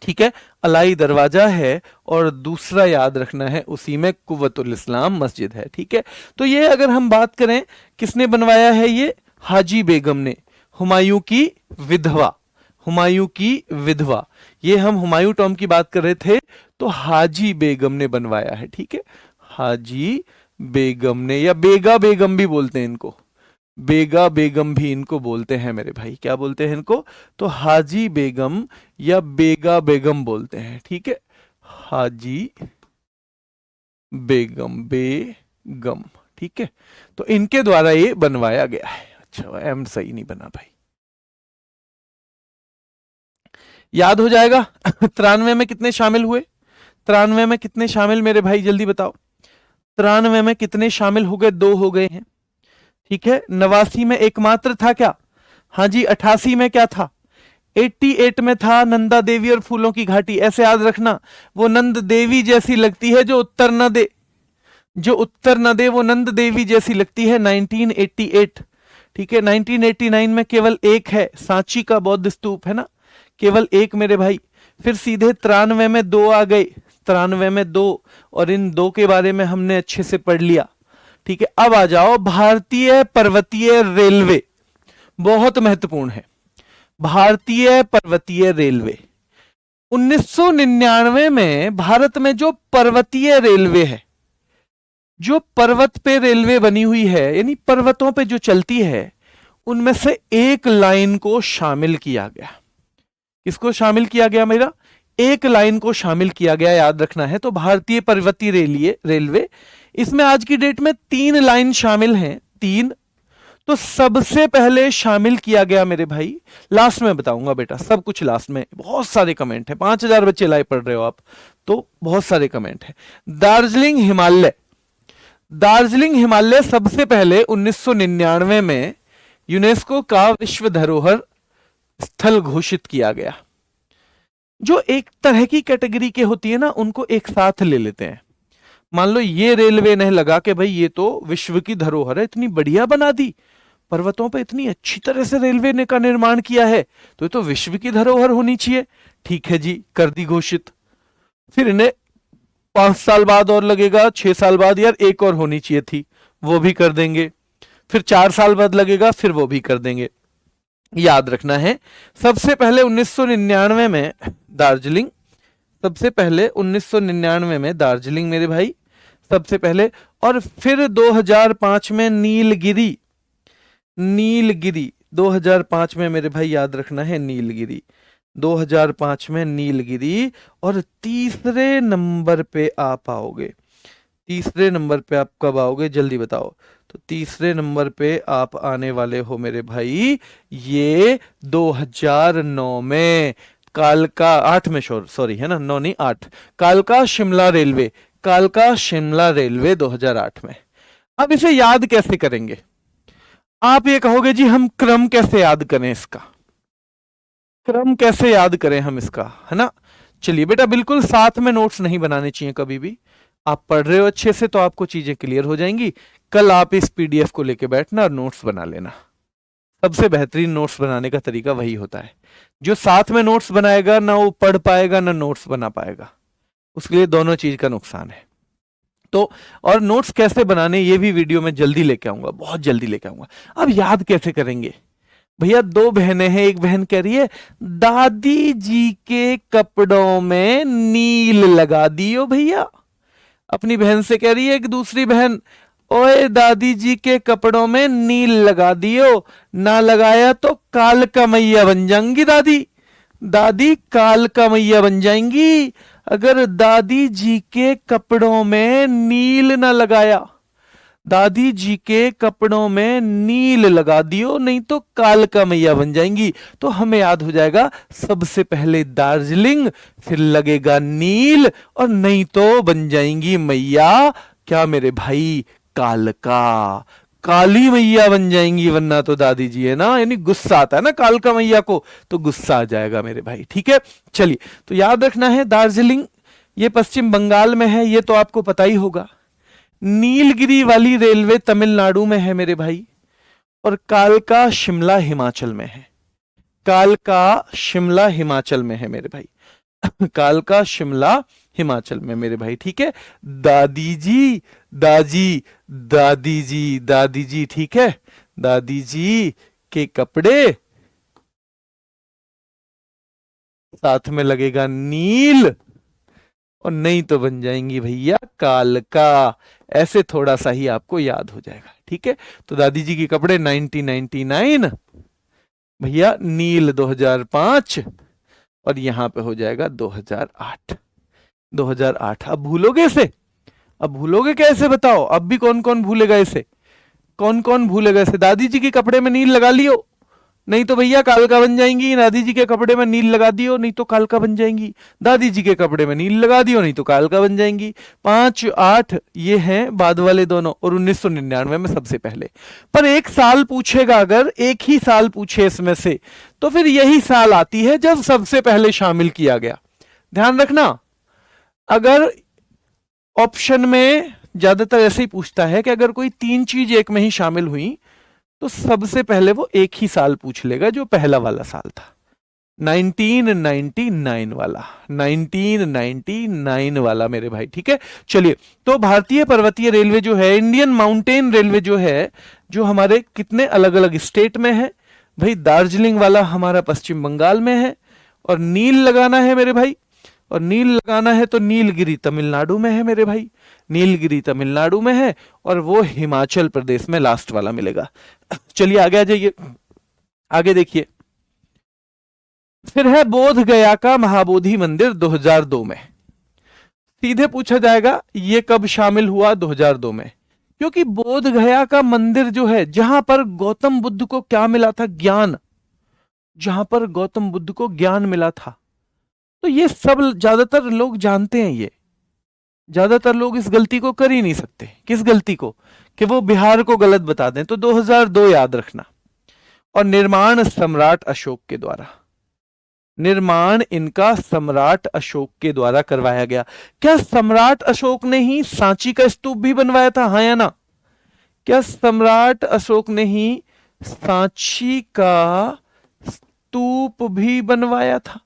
S1: ठीक है, अलाई दरवाजा है, और दूसरा याद रखना है उसी में कुव्वतुल इस्लाम मस्जिद है, ठीक है। तो ये अगर हम बात करें किसने बनवाया है, ये हाजी बेगम ने, हुमायूं की विधवा, हुमायूं की विधवा। ये हम हुमायूं टॉम की बात कर रहे थे, तो हाजी बेगम ने बनवाया है, ठीक है, हाजी बेगम ने, या बेगा बेगम भी बोलते हैं इनको, बेगा बेगम भी इनको बोलते हैं मेरे भाई। क्या बोलते हैं इनको? तो हाजी बेगम या बेगा बेगम बोलते हैं, ठीक है, हाजी बेगम, बेगम, ठीक है। तो इनके द्वारा ये बनवाया गया है। अच्छा, एम सही नहीं बना भाई, याद हो जाएगा। 93 में कितने शामिल हुए? 93 में कितने शामिल मेरे भाई, जल्दी बताओ। 93 में कितने शामिल हो गए? 2 हो गए हैं, ठीक है। 89 में एकमात्र था क्या? हाँ जी। 88 में क्या था? 88 में था नंदा देवी और फूलों की घाटी। ऐसे याद रखना, वो नंद देवी जैसी लगती है जो उत्तर न दे, जो उत्तर न दे वो नंद देवी जैसी लगती है। 1988, ठीक है। 1989 में केवल एक है, सांची का बौद्ध स्तूप है ना, केवल एक मेरे भाई। फिर सीधे 93 में 2 आ गए, 93 में 2, और इन 2 के बारे में हमने अच्छे से पढ़ लिया, ठीक है। अब आ जाओ भारतीय पर्वतीय रेलवे, बहुत महत्वपूर्ण है, भारतीय पर्वतीय रेलवे। 1999 में भारत में जो पर्वतीय रेलवे है, जो पर्वत पे रेलवे बनी हुई है, यानी पर्वतों पे जो चलती है, उनमें से एक लाइन को शामिल किया गया। किसको शामिल किया गया मेरा? एक लाइन को शामिल किया गया, याद रखना है। तो भारतीय पर्वतीय रेलवे, इसमें आज की डेट में 3 लाइन शामिल हैं, 3। तो सबसे पहले शामिल किया गया मेरे भाई, लास्ट में बताऊंगा बेटा, सब कुछ लास्ट में। बहुत सारे कमेंट हैं, 5000 बच्चे लाइव पढ़ रहे हो आप, तो बहुत सारे कमेंट हैं। दार्जिलिंग हिमालय, दार्जिलिंग हिमालय सबसे पहले 1999 में यूनेस्को का विश्व धरोहर स्थल घोषित किया गया। जो एक तरह की कैटेगरी के होती है ना, उनको एक साथ ले लेते हैं। मान लो ये रेलवे ने लगा के भाई ये तो विश्व की धरोहर है, इतनी बढ़िया बना दी, पर्वतों पे इतनी अच्छी तरह से रेलवे ने का निर्माण किया है, तो ये तो विश्व की धरोहर होनी चाहिए। ठीक है जी, कर दी घोषित। फिर इन्हें 5 साल बाद और लगेगा, 6 साल बाद यार एक और होनी चाहिए थी, वो भी कर देंगे। फिर 4 साल बाद लगेगा, फिर वो भी कर देंगे। याद रखना है, सबसे पहले 1999 में दार्जिलिंग, सबसे पहले 1999 में दार्जिलिंग मेरे भाई, सबसे पहले। और फिर 2005 में नीलगिरी, नीलगिरी 2005 में मेरे भाई, याद रखना है नीलगिरी, 2005 में नीलगिरी। और तीसरे नंबर पे आप आओगे, तीसरे नंबर पे आप कब आओगे, जल्दी बताओ। तो तीसरे नंबर पे आप आने वाले हो मेरे भाई ये 2009 में, कालका 8 में, सॉरी है ना, 9 नहीं 8, कालका शिमला रेलवे, कालका शिमला रेलवे 2008 में। अब इसे याद कैसे करेंगे? आप ये कहोगे जी हम क्रम कैसे याद करें इसका, क्रम कैसे याद करें हम इसका, है ना। चलिए बेटा, बिल्कुल साथ में नोट्स नहीं बनाने चाहिए कभी भी। आप पढ़ रहे हो अच्छे से तो आपको चीजें क्लियर हो जाएंगी। कल आप इस पीडीएफ को लेके बैठना और नोट्स बना लेना। सबसे बेहतरीन नोट्स बनाने का तरीका वही होता है। जो साथ में नोट्स बनाएगा ना वो पढ़ पाएगा ना नोट्स बना पाएगा, उसके लिए दोनों चीज का नुकसान है। तो और नोट्स कैसे बनाने ये भी वीडियो में जल्दी लेके आऊंगा, बहुत जल्दी लेके आऊंगा। अब याद कैसे करेंगे भैया? 2 बहनें हैं, एक बहन कह रही है दादी जी के कपड़ों में नील लगा दियो भैया। अपनी बहन से कह रही है एक दूसरी बहन, ओए दादी जी के कपड़ों में नील लगा दियो, ना लगाया तो काल का मैया बन जाएंगी दादी, दादी काल का मैया बन जाएंगी अगर दादी जी के कपड़ों में नील ना लगाया। दादी जी के कपड़ों में नील लगा दियो, नहीं तो काल का मैया बन जाएंगी। तो हमें याद हो जाएगा सबसे पहले दार्जिलिंग, फिर लगेगा नील, और नहीं तो बन जाएंगी मैया क्या मेरे भाई? कालका, काली मैया बन जाएंगी, वरना तो दादी जी है ना, यानी गुस्सा आता है ना कालका मैया को, तो गुस्सा आ जाएगा मेरे भाई। ठीक है, चलिए, तो याद रखना है दार्जिलिंग ये पश्चिम बंगाल में है, ये तो आपको पता ही होगा। नीलगिरी वाली रेलवे तमिलनाडु में है मेरे भाई, और कालका शिमला हिमाचल में है। कालका शिमला हिमाचल में है मेरे भाई। कालका शिमला हिमाचल में मेरे भाई। ठीक है, दादी जी, दादी, दादी जी, दादी जी, ठीक है, दादी जी के कपड़े साथ में लगेगा नील, और नहीं तो बन जाएंगी भैया कालका। ऐसे थोड़ा सा ही आपको याद हो जाएगा। ठीक है, तो दादी जी के कपड़े 1999 भैया, नील 2005, और यहां पे हो जाएगा 2008। 2008 अब भूलोगे इसे? अब भूलोगे कैसे बताओ? अब भी कौन कौन भूलेगा इसे? कौन कौन भूलेगा इसे? दादी जी के कपड़े में नील लगा लियो, नहीं तो भैया कालका बन जाएंगी। दादी जी के कपड़े में नील लगा दियो, नहीं तो कालका बन जाएंगी। दादी जी के कपड़े में नील लगा दियो, नहीं तो कालका बन जाएंगी। 5, 8 ये हैं बाद वाले दोनों, और 1999 में सबसे पहले। पर एक साल पूछेगा, अगर एक ही साल पूछे इसमें से, तो फिर यही साल आती है जब सबसे पहले शामिल किया गया। ध्यान रखना, अगर ऑप्शन में ज्यादातर ऐसे ही पूछता है कि अगर कोई 3 चीज एक में ही शामिल हुई, तो सबसे पहले वो एक ही साल पूछ लेगा, जो पहला वाला साल था 1999 वाला, 1999 वाला मेरे भाई। ठीक है, चलिए, तो भारतीय पर्वतीय रेलवे जो है, इंडियन माउंटेन रेलवे जो है, जो हमारे कितने अलग अलग स्टेट में है भाई? दार्जिलिंग वाला हमारा पश्चिम बंगाल में है, और नील लगाना है मेरे भाई, और नील लगाना है तो नीलगिरी तमिलनाडु में है मेरे भाई, नीलगिरी तमिलनाडु में है, और वो हिमाचल प्रदेश में लास्ट वाला मिलेगा। चलिए आगे आ जाइए, आगे देखिए। फिर है बोध गया का महाबोधि मंदिर 2002 में। सीधे पूछा जाएगा ये कब शामिल हुआ? 2002 में, क्योंकि बोध गया का मंदिर जो है, जहां पर गौतम बुद्ध को क्या मिला था? ज्ञान। जहां पर गौतम बुद्ध को ज्ञान मिला था, तो ये सब ज्यादातर लोग जानते हैं। ये ज्यादातर लोग इस गलती को कर ही नहीं सकते। किस गलती को? कि वो बिहार को गलत बता दें। तो 2002 याद रखना। और निर्माण सम्राट अशोक के द्वारा, निर्माण इनका सम्राट अशोक के द्वारा करवाया गया। क्या सम्राट अशोक ने ही सांची का स्तूप भी बनवाया था? हाँ या ना? क्या सम्राट अशोक ने ही सांची का स्तूप भी बनवाया था?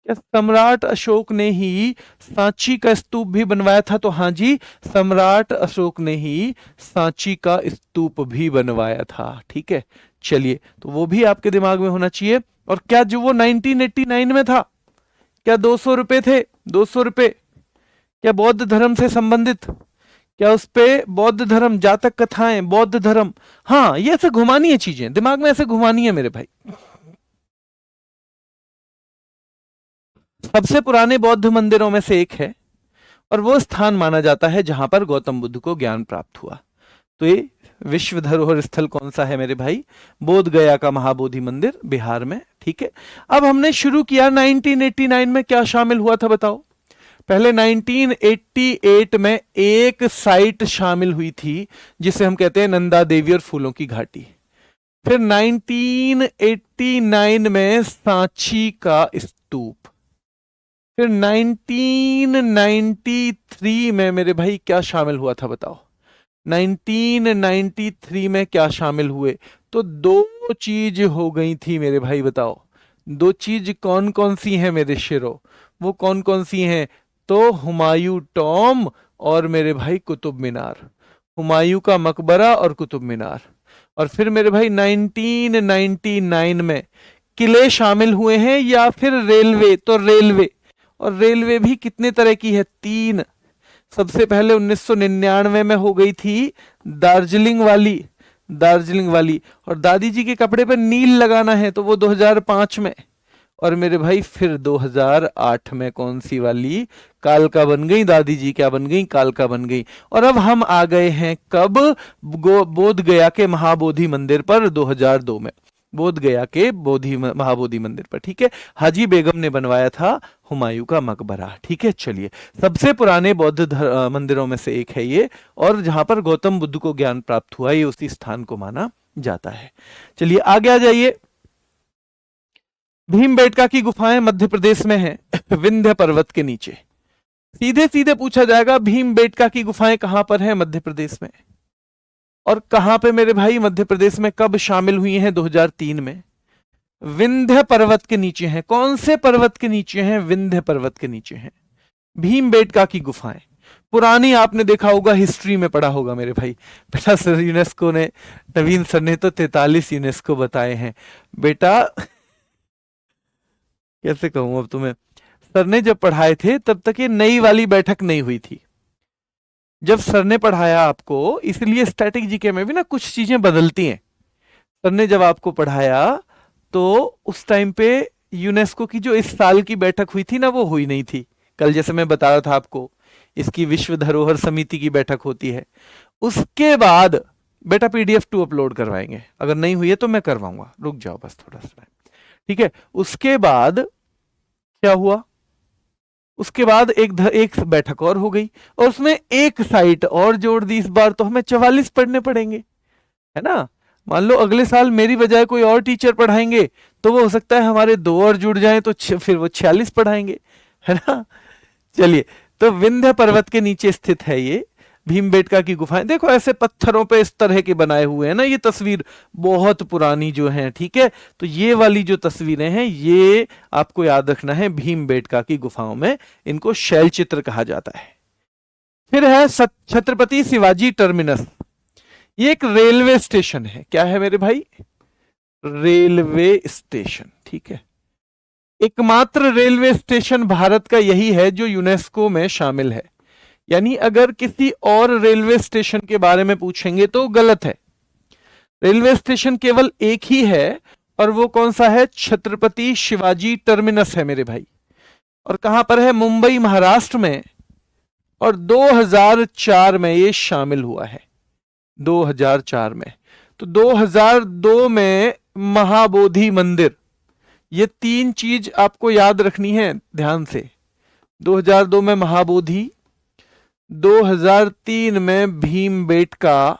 S1: क्या सम्राट अशोक ने ही सांची का स्तूप भी बनवाया था? तो हाँ जी, सम्राट अशोक ने ही सांची का स्तूप भी बनवाया था। ठीक है, चलिए, तो वो भी आपके दिमाग में होना चाहिए। और क्या जो वो 1989 में था, क्या 200 रुपए थे? 200 रुपए क्या बौद्ध धर्म से संबंधित? क्या उस पे बौद्ध धर्म, जातक कथाएं, बौद्ध धर्म? हाँ, ये ऐसे घुमानी है चीजें, दिमाग में ऐसे घुमानी है मेरे भाई। सबसे पुराने बौद्ध मंदिरों में से एक है, और वो स्थान माना जाता है जहां पर गौतम बुद्ध को ज्ञान प्राप्त हुआ। तो ये विश्व धरोहर स्थल कौन सा है मेरे भाई? बोध गया का महाबोधि मंदिर, बिहार में। ठीक है, अब हमने शुरू किया 1989 में। क्या शामिल हुआ था बताओ? पहले 1988 में एक साइट शामिल हुई थी, जिसे हम कहते हैं नंदा देवी और फूलों की घाटी। फिर 1989 में सांची का स्तूप। फिर 1993 में मेरे भाई क्या शामिल हुआ था बताओ? 1993 में क्या शामिल हुए? तो 2 चीज हो गई थी मेरे भाई, बताओ 2 चीज कौन कौन सी हैं मेरे शेरो? वो कौन कौन सी हैं? तो हुमायूं टॉम और मेरे भाई कुतुब मीनार। हुमायूं का मकबरा और कुतुब मीनार। और फिर मेरे भाई 1999 में किले शामिल हुए हैं, या फिर रेलवे? तो रेलवे, और रेलवे भी कितने तरह की है? 3। सबसे पहले 1999 में हो गई थी दार्जिलिंग वाली, दार्जिलिंग वाली। और दादी जी के कपड़े पर नील लगाना है, तो वो 2005 में। और मेरे भाई फिर 2008 में कौन सी वाली? कालका बन गई। दादी जी क्या बन गई? कालका बन गई। और अब हम आ गए हैं कब? बोध गया के महाबोधि मंदिर पर 2002 में। बोध गया के महाबोधि मंदिर पर, ठीक है। हाजी बेगम ने बनवाया था हुमायूं का मकबरा, ठीक है। चलिए, सबसे पुराने बौद्ध मंदिरों में से एक है ये, और जहां पर गौतम बुद्ध को ज्ञान प्राप्त हुआ, ये उसी स्थान को माना जाता है। चलिए आगे आ जाइए। भीमबेटका की गुफाएं मध्य प्रदेश में है, विंध्य पर्वत के नीचे। सीधे सीधे पूछा जाएगा भीमबेटका की गुफाएं कहां पर है मध्य प्रदेश में, और कहां पे मेरे भाई मध्य प्रदेश में कब शामिल हुई हैं 2003 में। विंध्य पर्वत के नीचे हैं। कौन से पर्वत के नीचे हैं? विंध्य पर्वत के नीचे हैं भीमबेटका की गुफाएं। पुरानी आपने देखा होगा, हिस्ट्री में पढ़ा होगा मेरे भाई। बेटा सर यूनेस्को ने, नवीन सर ने तो 43 यूनेस्को बताए हैं बेटा। कैसे कहूं अब तुम्हें, सर ने जब पढ़ाए थे तब तक ये नई वाली बैठक नहीं हुई थी। जब सर ने पढ़ाया आपको, इसलिए स्टैटिक जीके में भी ना कुछ चीजें बदलती हैं। सर ने जब आपको पढ़ाया तो उस टाइम पे यूनेस्को की जो इस साल की बैठक हुई थी ना, वो हुई नहीं थी। कल जैसे मैं बता रहा था आपको, इसकी विश्व धरोहर समिति की बैठक होती है। उसके बाद बेटा PDF 2 अपलोड करवाएंगे, अगर नहीं हुई है तो मैं करवाऊंगा, रुक जाओ बस थोड़ा सा, ठीक है। उसके बाद क्या हुआ, उसके बाद एक बैठक और हो गई, और उसमें एक साइट और जोड़ दी। इस बार तो हमें 44 पढ़ने पड़ेंगे, है ना। मान लो अगले साल मेरी बजाय कोई और टीचर पढ़ाएंगे, तो वो हो सकता है हमारे 2 और जुड़ जाएं, तो फिर वो 46 पढ़ाएंगे, है ना। चलिए, तो विंध्य पर्वत के नीचे स्थित है ये भीमबेटका की गुफाएं। देखो ऐसे पत्थरों पे इस तरह के बनाए हुए हैं ना, ये तस्वीर बहुत पुरानी जो है, ठीक है। तो ये वाली जो तस्वीरें हैं, ये आपको याद रखना है, भीमबेटका की गुफाओं में इनको शैल चित्र कहा जाता है। फिर है छत्रपति शिवाजी टर्मिनस। ये एक रेलवे स्टेशन है। क्या है मेरे भाई? रेलवे स्टेशन, ठीक है। एकमात्र रेलवे स्टेशन भारत का यही है जो यूनेस्को में शामिल है। यानी अगर किसी और रेलवे स्टेशन के बारे में पूछेंगे तो गलत है। रेलवे स्टेशन केवल एक ही है, और वो कौन सा है? छत्रपति शिवाजी टर्मिनस है मेरे भाई। और कहां पर है? मुंबई महाराष्ट्र में, और 2004 में ये शामिल हुआ है, 2004 में। तो 2002 में महाबोधि मंदिर, ये 3 चीज आपको याद रखनी है ध्यान से। 2002 में महाबोधि, 2003 में भीमबेटका,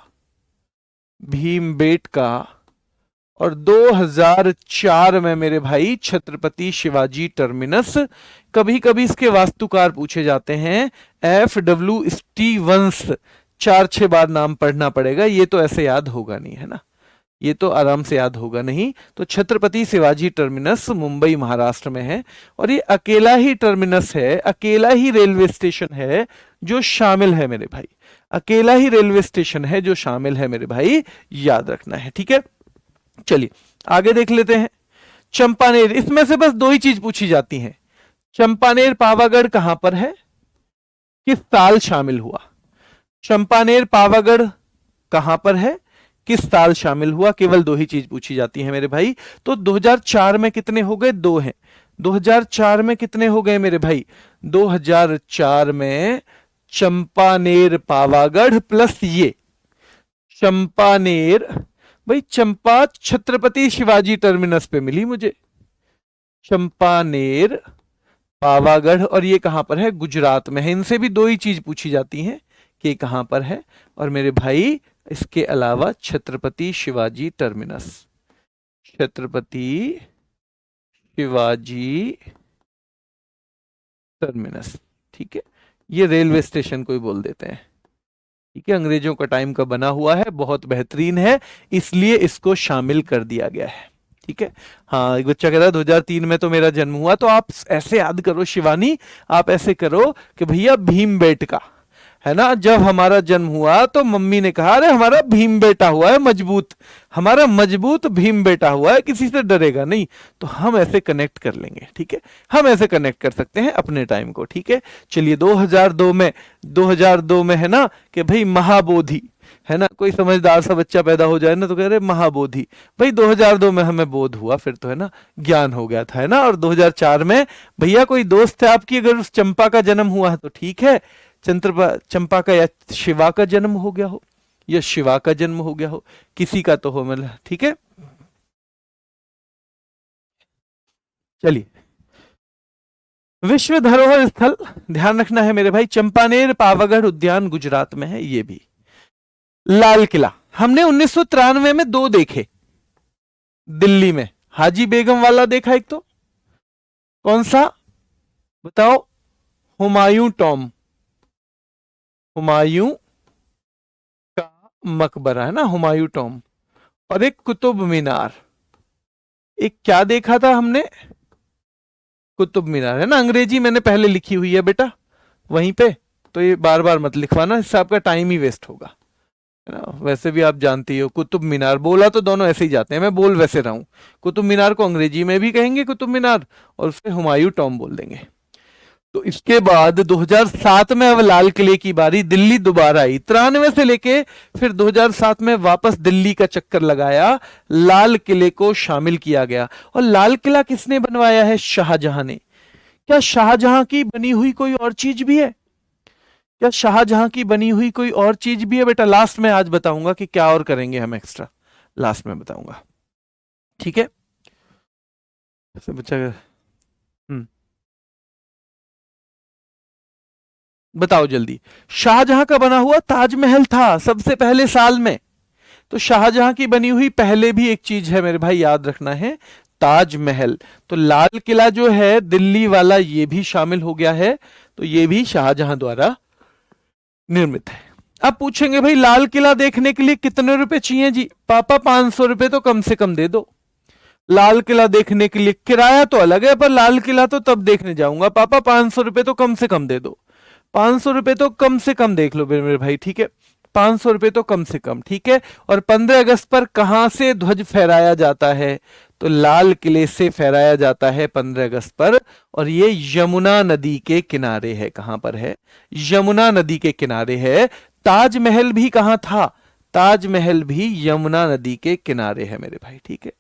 S1: और 2004 में मेरे भाई छत्रपति शिवाजी टर्मिनस। कभी कभी इसके वास्तुकार पूछे जाते हैं, FW स्टीवंस। 4-6 बार नाम पढ़ना पड़ेगा, ये तो ऐसे याद होगा नहीं, है ना, ये तो आराम से याद होगा नहीं। तो छत्रपति शिवाजी टर्मिनस मुंबई महाराष्ट्र में है, और ये अकेला ही टर्मिनस है, अकेला ही रेलवे स्टेशन है जो शामिल है मेरे भाई। अकेला ही रेलवे स्टेशन है जो शामिल है मेरे भाई, याद रखना है, ठीक है। चलिए आगे देख लेते हैं। चंपानेर, इसमें से बस 2 ही चीज पूछी जाती हैं। चंपानेर पावागढ़ कहां पर है, किस साल शामिल हुआ? चंपानेर पावागढ़ कहां पर है, किस साल शामिल हुआ? केवल 2 ही चीज पूछी जाती है मेरे भाई। तो 2004 में कितने हो गए? 2 हैं। 2004 में कितने हो गए मेरे भाई? 2004 में चंपानेर पावागढ़ प्लस ये चंपानेर, भाई चंपा छत्रपति शिवाजी टर्मिनस पे मिली मुझे, चंपानेर पावागढ़, और ये कहां पर है? गुजरात में है। इनसे भी 2 ही चीज पूछी जाती हैं कि कहां पर है। और मेरे भाई इसके अलावा छत्रपति शिवाजी टर्मिनस, छत्रपति शिवाजी टर्मिनस, ठीक है। ये रेलवे स्टेशन को ही बोल देते हैं, ठीक है। अंग्रेजों का टाइम का बना हुआ है, बहुत बेहतरीन है, इसलिए इसको शामिल कर दिया गया है, ठीक है। हाँ, एक बच्चा कह रहा है 2003 में तो मेरा जन्म हुआ। तो आप ऐसे याद करो शिवानी, आप ऐसे करो कि भैया भीमबेटका, है ना, जब हमारा जन्म हुआ तो मम्मी ने कहा अरे हमारा भीम बेटा हुआ है मजबूत, हमारा मजबूत भीम बेटा हुआ है, किसी से डरेगा नहीं। तो हम ऐसे कनेक्ट कर लेंगे, ठीक है, हम ऐसे कनेक्ट कर सकते हैं अपने टाइम को, ठीक है। चलिए 2002 में है ना कि भाई महाबोधि, है ना, कोई समझदार सा बच्चा पैदा हो जाए ना तो कह रहे महाबोधि, भाई 2002 में हमें बोध हुआ, फिर तो है ना ज्ञान हो गया था, है ना। और 2004 में भैया कोई दोस्त है आपकी अगर उस चंपा का जन्म हुआ है तो ठीक है, चंपा का या शिवा का जन्म हो गया हो, या शिवा का जन्म हो गया हो, किसी का तो हो, मतलब ठीक है। चलिए, विश्व धरोहर स्थल ध्यान रखना है मेरे भाई, चंपानेर पावागढ़ उद्यान गुजरात में है। ये भी लाल किला हमने 1993 में 2 देखे, दिल्ली में हाजी बेगम वाला देखा एक, तो कौन सा बताओ? हुमायूं टॉम, हुमायूं का मकबरा है ना, हुमायूं टॉम। और एक कुतुब मीनार, एक क्या देखा था हमने? कुतुब मीनार है ना, अंग्रेजी मैंने पहले लिखी हुई है बेटा वहीं पे, तो ये बार बार मत लिखवाना, इससे आपका टाइम ही वेस्ट होगा, है ना। वैसे भी आप जानती हो कुतुब मीनार बोला तो दोनों ऐसे ही जाते हैं, मैं बोल वैसे रहा हूं। कुतुब मीनार को अंग्रेजी में भी कहेंगे कुतुब मीनार, और उससे हुमायूं टॉम बोल देंगे। तो इसके बाद 2007 में अब लाल किले की बारी, दिल्ली दोबारा आई, 93 से लेके फिर 2007 में वापस दिल्ली का चक्कर लगाया, लाल किले को शामिल किया गया। और लाल किला किसने बनवाया है? शाहजहां ने। क्या शाहजहां की बनी हुई कोई और चीज भी है? क्या शाहजहां की बनी हुई कोई और चीज भी है बेटा? लास्ट में आज बताऊंगा कि क्या और करेंगे हम एक्स्ट्रा, लास्ट में बताऊंगा, ठीक है। बच्चा बताओ जल्दी। शाहजहां का बना हुआ ताजमहल था सबसे पहले साल में, तो शाहजहां की बनी हुई पहले भी एक चीज है मेरे भाई, याद रखना है, ताजमहल। तो लाल किला जो है दिल्ली वाला ये भी शामिल हो गया है, तो ये भी शाहजहां द्वारा निर्मित है। अब पूछेंगे भाई लाल किला देखने के लिए कितने रुपए चाहिए जी? पापा 500 रुपए तो कम से कम दे दो। लाल किला देखने के लिए किराया तो अलग है, पर लाल किला तो तब देखने जाऊंगा। पापा 500 रुपए तो कम से कम दे दो। 500 रुपए तो कम से कम देख लो मेरे भाई, ठीक है, 500 रुपए तो कम से कम, ठीक है। और 15 अगस्त पर कहां से ध्वज फहराया जाता है? तो लाल किले से फहराया जाता है 15 अगस्त पर, और ये यमुना नदी के किनारे है। कहां पर है? यमुना नदी के किनारे है। ताजमहल भी कहां था? ताजमहल भी यमुना नदी के किनारे है मेरे भाई, ठीक है।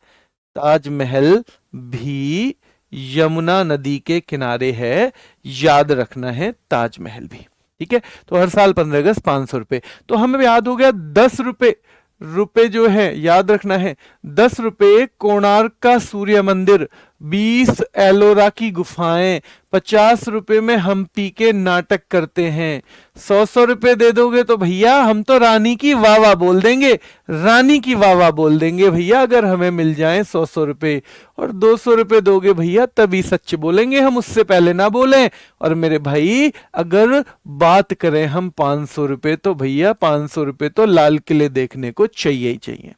S1: ताजमहल भी यमुना नदी के किनारे है, याद रखना है, ताजमहल भी, ठीक है। तो हर साल 15 अगस्त 500 रुपए, तो हमें याद हो गया 10 रुपए, रुपए जो है याद रखना है, 10 रुपए कोणार्क का सूर्य मंदिर, 20 एलोरा की गुफाएं, 50 रुपए में हम्पी के नाटक करते हैं। 100 रुपए दे दोगे तो भैया हम तो रानी की वाह वाह बोल देंगे, रानी की वाह वाह बोल देंगे भैया, अगर हमें मिल जाए 100 रुपए। और 200 रुपए दोगे भैया तभी सच बोलेंगे हम, उससे पहले ना बोलें। और मेरे भाई अगर बात करें हम 500 रुपए, तो भैया 500 रुपए तो लाल किले देखने को चाहिए ही चाहिए।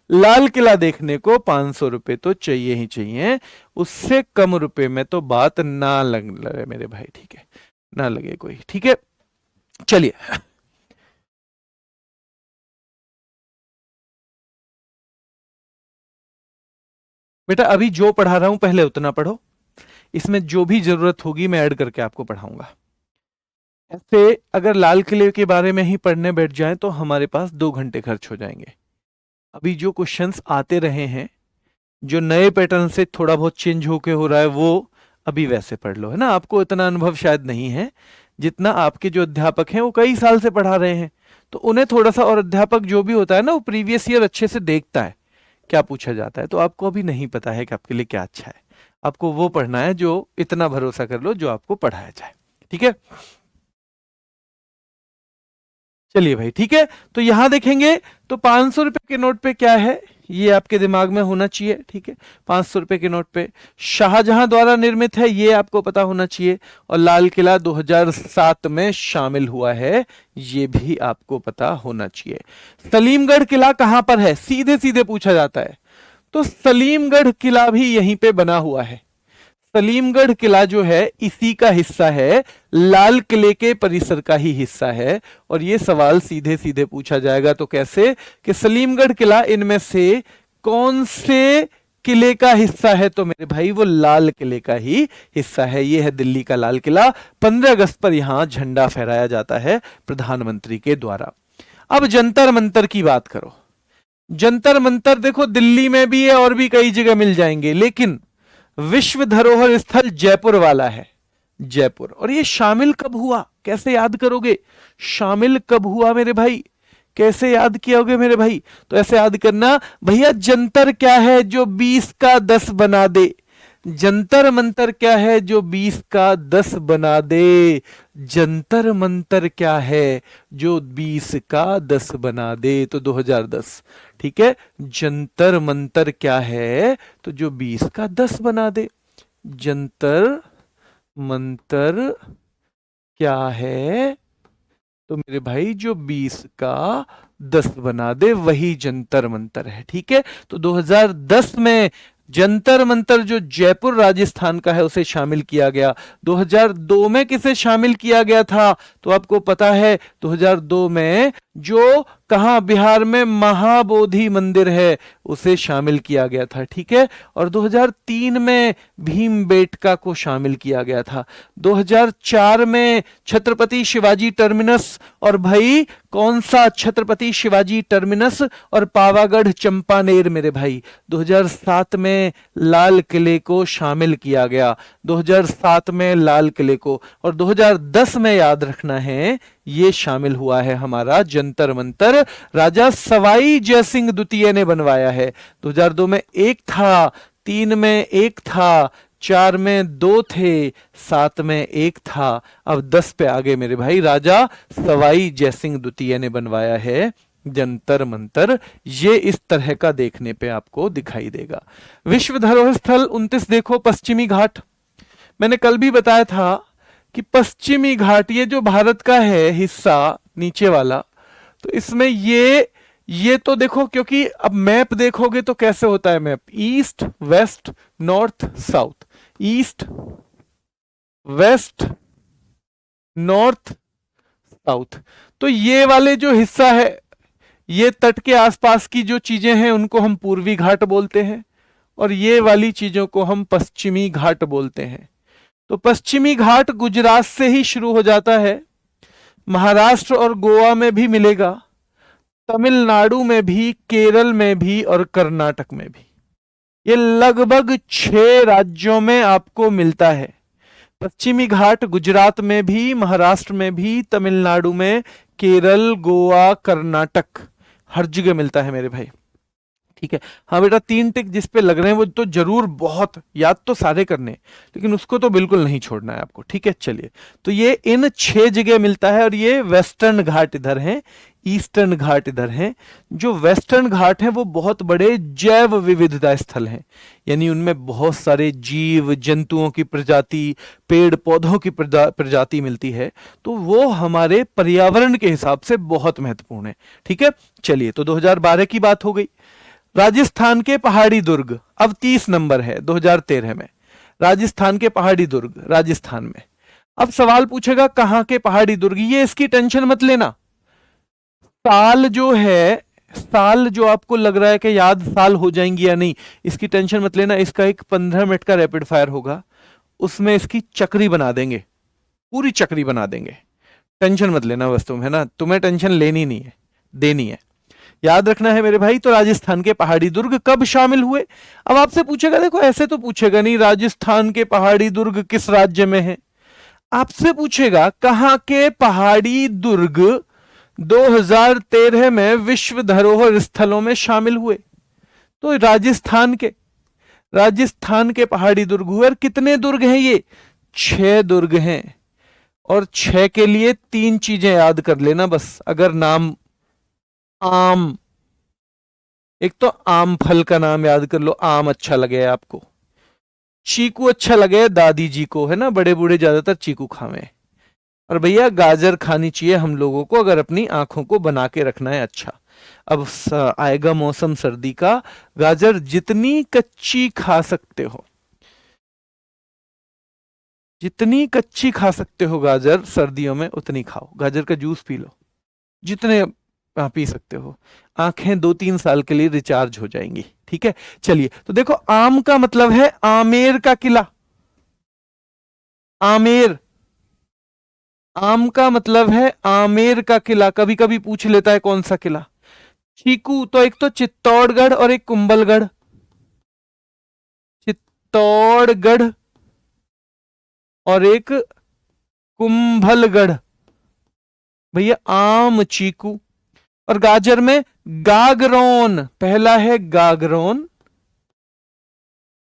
S1: लाल किला देखने को 500 रुपए तो चाहिए ही चाहिए, उससे कम रुपए में तो बात ना लगे मेरे भाई, ठीक है, ना लगे कोई, ठीक है। चलिए बेटा अभी जो पढ़ा रहा हूं पहले उतना पढ़ो, इसमें जो भी जरूरत होगी मैं ऐड करके आपको पढ़ाऊंगा। ऐसे अगर लाल किले के बारे में ही पढ़ने बैठ जाएं तो हमारे पास 2 घंटे खर्च हो जाएंगे। अभी जो क्वेश्चंस आते रहे हैं, जो नए पैटर्न से थोड़ा बहुत चेंज होके हो रहा है, वो अभी वैसे पढ़ लो, है ना। आपको इतना अनुभव शायद नहीं है जितना आपके जो अध्यापक हैं वो कई साल से पढ़ा रहे हैं, तो उन्हें थोड़ा सा, और अध्यापक जो भी होता है ना वो प्रीवियस ईयर अच्छे से देखता है क्या पूछा जाता है। तो आपको अभी नहीं पता है कि आपके लिए क्या अच्छा है, आपको वो पढ़ना है जो, इतना भरोसा कर लो, जो आपको पढ़ाया जाए, ठीक है। चलिए भाई ठीक है, तो यहां देखेंगे तो 500 रुपए के नोट पे क्या है ये आपके दिमाग में होना चाहिए, ठीक है। 500 रुपए के नोट पे शाहजहां द्वारा निर्मित है ये आपको पता होना चाहिए, और लाल किला 2007 में शामिल हुआ है ये भी आपको पता होना चाहिए। सलीमगढ़ किला कहां पर है सीधे सीधे पूछा जाता है, तो सलीमगढ़ किला भी यहीं पे बना हुआ है। सलीमगढ़ किला जो है इसी का हिस्सा है, लाल किले के परिसर का ही हिस्सा है। और ये सवाल सीधे सीधे पूछा जाएगा, तो कैसे कि सलीमगढ़ किला इनमें से कौन से किले का हिस्सा है? तो मेरे भाई वो लाल किले का ही हिस्सा है। ये है दिल्ली का लाल किला, 15 अगस्त पर यहां झंडा फहराया जाता है प्रधानमंत्री के द्वारा। अब जंतर मंतर की बात करो, जंतर मंतर देखो दिल्ली में भी है और भी कई जगह मिल जाएंगे, लेकिन विश्व धरोहर स्थल जयपुर वाला है, जयपुर। और ये शामिल कब हुआ, कैसे याद करोगे? शामिल कब हुआ मेरे भाई, कैसे याद किया मेरे भाई? तो ऐसे याद करना भैया, जंतर क्या है जो 20 का 10 बना दे, जंतर मंतर क्या है जो 20 का 10 बना दे? जंतर मंतर क्या है जो 20 का 10 बना दे? तो 2010, ठीक है। जंतर मंतर क्या है तो जो 20 का 10 बना दे? जंतर मंतर क्या है तो मेरे भाई जो 20 का 10 बना दे वही जंतर मंतर है, ठीक है। तो 2010 में जंतर मंतर जो जयपुर राजस्थान का है उसे शामिल किया गया। 2002 में किसे शामिल किया गया था तो आपको पता है 2002 में जो कहां बिहार में महाबोधि मंदिर है उसे शामिल किया गया था, ठीक है। और 2003 में भीमबेटका को शामिल किया गया था। 2004 में छत्रपति शिवाजी टर्मिनस, और भाई कौन सा छत्रपति शिवाजी टर्मिनस और पावागढ़ चंपानेर मेरे भाई। 2007 में लाल किले को शामिल किया गया, 2007 में लाल किले को। और 2010 में याद रखना है ये शामिल हुआ है हमारा जंतर मंतर, राजा सवाई जयसिंह द्वितीय ने बनवाया है। 2002 में एक था, 3 में एक था, 4 में 2 थे, 7 में एक था, अब 10 पे आगे मेरे भाई राजा सवाई जयसिंह द्वितीय ने बनवाया है जंतर मंतर। ये इस तरह का देखने पे आपको दिखाई देगा। विश्व धरोहर स्थल 29 देखो, पश्चिमी घाट। मैंने कल भी बताया था कि पश्चिमी घाट ये जो भारत का है हिस्सा नीचे वाला, तो इसमें ये तो देखो, क्योंकि अब मैप देखोगे तो कैसे होता है map, east west north south, east west north south. तो ये वाले जो हिस्सा है, ये तट के आसपास की जो चीजें हैं उनको हम पूर्वी घाट बोलते हैं, और ये वाली चीजों को हम पश्चिमी घाट बोलते हैं। तो पश्चिमी घाट गुजरात से ही शुरू हो जाता है, महाराष्ट्र और गोवा में भी मिलेगा, तमिलनाडु में भी, केरल में भी और कर्नाटक में भी। ये लगभग 6 राज्यों में आपको मिलता है। पश्चिमी घाट गुजरात में भी, महाराष्ट्र में भी, तमिलनाडु में, केरल, गोवा, कर्नाटक, हर जगह मिलता है मेरे भाई, ठीक है। हाँ बेटा, 3 टिक जिस पे लग रहे हैं वो तो जरूर बहुत याद तो सारे करने, लेकिन उसको तो बिल्कुल नहीं छोड़ना है आपको, ठीक है। चलिए, तो ये इन 6 जगह मिलता है, और ये वेस्टर्न घाट इधर हैं, ईस्टर्न घाट इधर हैं। जो वेस्टर्न घाट हैं वो बहुत बड़े जैव विविधता स्थल हैं, यानी उनमें बहुत सारे जीव जंतुओं की प्रजाति, पेड़ पौधों की प्रजाति मिलती है, तो वो हमारे पर्यावरण के हिसाब से बहुत महत्वपूर्ण है, ठीक है। चलिए, तो 2012 की बात हो गई। राजस्थान के पहाड़ी दुर्ग अब 30 नंबर है 2013 में, राजस्थान के पहाड़ी दुर्ग राजस्थान में। अब सवाल पूछेगा कहां के पहाड़ी दुर्ग, ये इसकी टेंशन मत लेना। साल जो है, साल जो आपको लग रहा है कि याद साल हो जाएंगी या नहीं, इसकी टेंशन मत लेना। इसका एक 15 मिनट का रैपिड फायर होगा, उसमें इसकी चक्री बना देंगे, पूरी चक्री बना देंगे। टेंशन मत लेना, बस तुम, है ना, तुम्हें टेंशन लेनी नहीं है, देनी है, याद रखना है मेरे भाई। तो राजस्थान के पहाड़ी दुर्ग कब शामिल हुए? अब आपसे पूछेगा, देखो ऐसे तो पूछेगा नहीं राजस्थान के पहाड़ी दुर्ग किस राज्य में है, आपसे पूछेगा कहां के पहाड़ी दुर्ग 2013 में विश्व धरोहर स्थलों में शामिल हुए। तो राजस्थान के पहाड़ी दुर्ग हुए। और कितने दुर्ग हैं ये? 6 दुर्ग हैं, और 6 के लिए 3 चीजें याद कर लेना बस। अगर नाम आम, एक तो आम फल का नाम याद कर लो, आम अच्छा लगे आपको, चीकू अच्छा लगे दादी जी को, है ना, बड़े बूढ़े ज्यादातर चीकू खावे। और भैया गाजर खानी चाहिए हम लोगों को, अगर अपनी आंखों को बना के रखना है अच्छा। अब आएगा मौसम सर्दी का, गाजर जितनी कच्ची खा सकते हो, जितनी कच्ची खा सकते हो गाजर सर्दियों में उतनी खाओ। गाजर का जूस पी लो जितने पी सकते हो, आंखें 2-3 साल के लिए रिचार्ज हो जाएंगी, ठीक है। चलिए, तो देखो आम का मतलब है आमेर का किला, आमेर, आम का मतलब है आमेर का किला। कभी कभी पूछ लेता है कौन सा किला। चीकू तो एक तो चित्तौड़गढ़ और एक कुंभलगढ़, चित्तौड़गढ़ और एक कुंभलगढ़, भैया आम चीकू। और गाजर में गागरोन, पहला है गागरोन,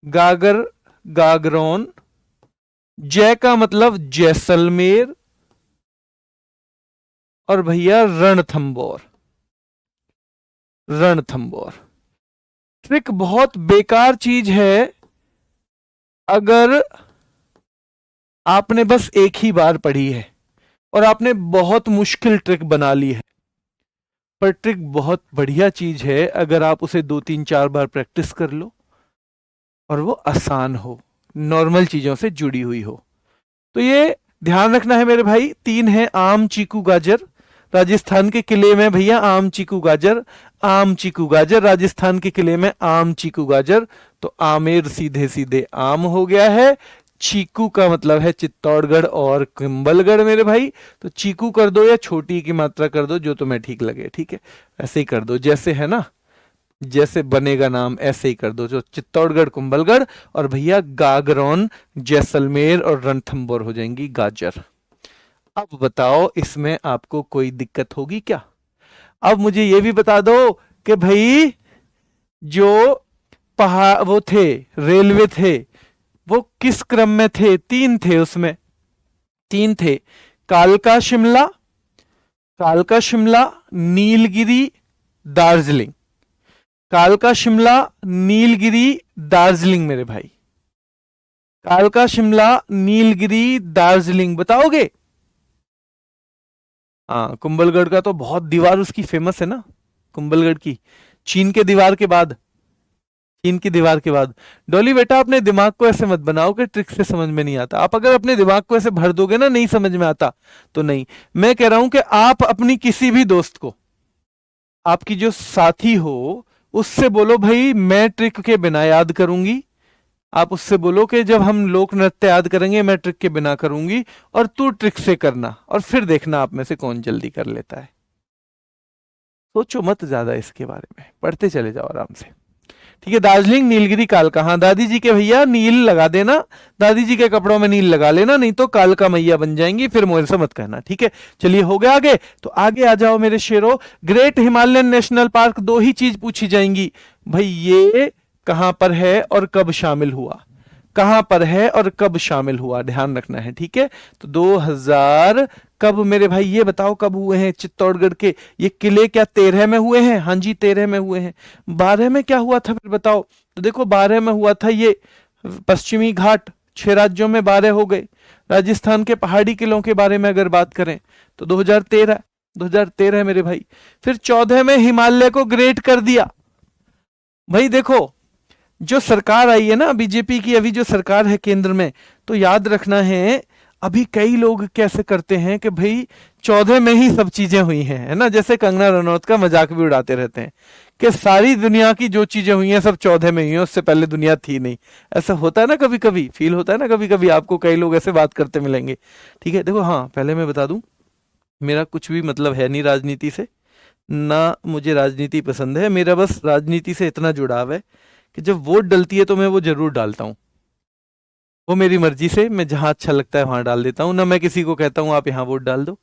S1: गागर, गागरोन, जय का मतलब जैसलमेर, और भैया रणथंबोर। रणथंबोर ट्रिक बहुत बेकार चीज है अगर आपने बस एक ही बार पढ़ी है और आपने बहुत मुश्किल ट्रिक बना ली है। पर ट्रिक बहुत बढ़िया चीज है अगर आप उसे 2-3-4 बार प्रैक्टिस कर लो और वो आसान हो, नॉर्मल चीजों से जुड़ी हुई हो। तो ये ध्यान रखना है मेरे भाई। 3 है आम, चीकू, गाजर। राजस्थान के किले में भैया आम, चीकू, गाजर, आम, चीकू, गाजर। राजस्थान के किले में आम, चीकू, गाजर। तो आमेर सीधे सीधे आम हो गया है। चीकू का मतलब है चित्तौड़गढ़ और कुंभलगढ़ मेरे भाई। तो चीकू कर दो या छोटी की मात्रा कर दो, जो तुम्हें ठीक लगे। ठीक है, ऐसे ही कर दो, जैसे है ना, जैसे बनेगा नाम ऐसे ही कर दो। जो चित्तौड़गढ़, कुंभलगढ़, और भैया गागरोन, जैसलमेर और रणथंबोर हो जाएंगी गाजर। अब बताओ इसमें आपको कोई दिक्कत होगी क्या? अब मुझे ये भी बता दो कि भाई जो पहाड़ वो थे, रेलवे थे, वो किस क्रम में थे? 3 थे उसमें, 3 थे। कालका शिमला, कालका शिमला, नीलगिरी, दार्जिलिंग। कालका शिमला, नीलगिरी, दार्जिलिंग मेरे भाई। कालका शिमला, नीलगिरी, दार्जिलिंग, बताओगे? हाँ, कुंभलगढ़ का तो बहुत दीवार उसकी फेमस है ना, कुंभलगढ़ की। चीन के दीवार के बाद, चीन की दीवार के बाद। डॉली बेटा अपने दिमाग को ऐसे मत बनाओ कि ट्रिक से समझ में नहीं आता। आप अगर अपने दिमाग को ऐसे भर दोगे ना, नहीं समझ में आता तो नहीं। मैं कह रहा हूं कि आप अपनी किसी भी दोस्त को, आपकी जो साथी हो, उससे बोलो भाई मैं ट्रिक के बिना याद करूंगी। आप उससे बोलो कि जब हम लोक नृत्य याद करेंगे मैं ट्रिक के बिना करूंगी और तू ट्रिक से करना, और फिर देखना आप में से कौन जल्दी कर लेता है। सोचो मत ज्यादा इसके बारे में, पढ़ते चले जाओ आराम से। ठीक है, दार्जिलिंग, नीलगिरी, कालका। हाँ, दादी जी के भैया नील लगा देना, दादी जी के कपड़ों में नील लगा लेना, नहीं तो कालका मैया बन जाएंगी, फिर मुझे से मत कहना। ठीक है, चलिए हो गया आगे। तो आगे आ जाओ मेरे शेरों। ग्रेट हिमालयन नेशनल पार्क, 2 ही चीज पूछी जाएंगी भाई, ये कहां पर है और कब शामिल हुआ? कहां पर है और कब शामिल हुआ, ध्यान रखना है। ठीक है, तो 2000 कब मेरे भाई, ये बताओ कब हुए हैं चित्तौड़गढ़ के ये किले? क्या 13 में हुए हैं? हाँ जी 13 में हुए हैं। 12 में क्या हुआ था फिर बताओ? तो देखो 12 में हुआ था ये पश्चिमी घाट, 6 राज्यों में 12 हो गए। राजस्थान के पहाड़ी किलों के बारे में अगर बात करें तो 2013, 2013 मेरे भाई। फिर 14 में हिमालय को ग्रेट कर दिया। भाई देखो जो सरकार आई है ना बीजेपी की, अभी जो सरकार है केंद्र में, तो याद रखना है अभी कई लोग कैसे करते हैं कि भाई 14 में ही सब चीजें हुई हैं, है ना। जैसे कंगना रनौत का मजाक भी उड़ाते रहते हैं कि सारी दुनिया की जो चीजें हुई हैं सब 14 में हुई हैं, उससे पहले दुनिया थी नहीं। ऐसा होता है ना, कभी कभी फील होता है ना, कभी कभी आपको कई लोग ऐसे बात करते मिलेंगे। ठीक है, देखो हाँ पहले मैं बता दूं, मेरा कुछ भी मतलब है नहीं राजनीति से, ना मुझे राजनीति पसंद है। मेरा बस राजनीति से इतना जुड़ाव है कि जब वोट डलती है तो मैं वो जरूर डालता हूं, वो मेरी मर्जी से, मैं जहां अच्छा लगता है वहां डाल देता हूं। ना मैं किसी को कहता हूं आप यहां वोट डाल दो,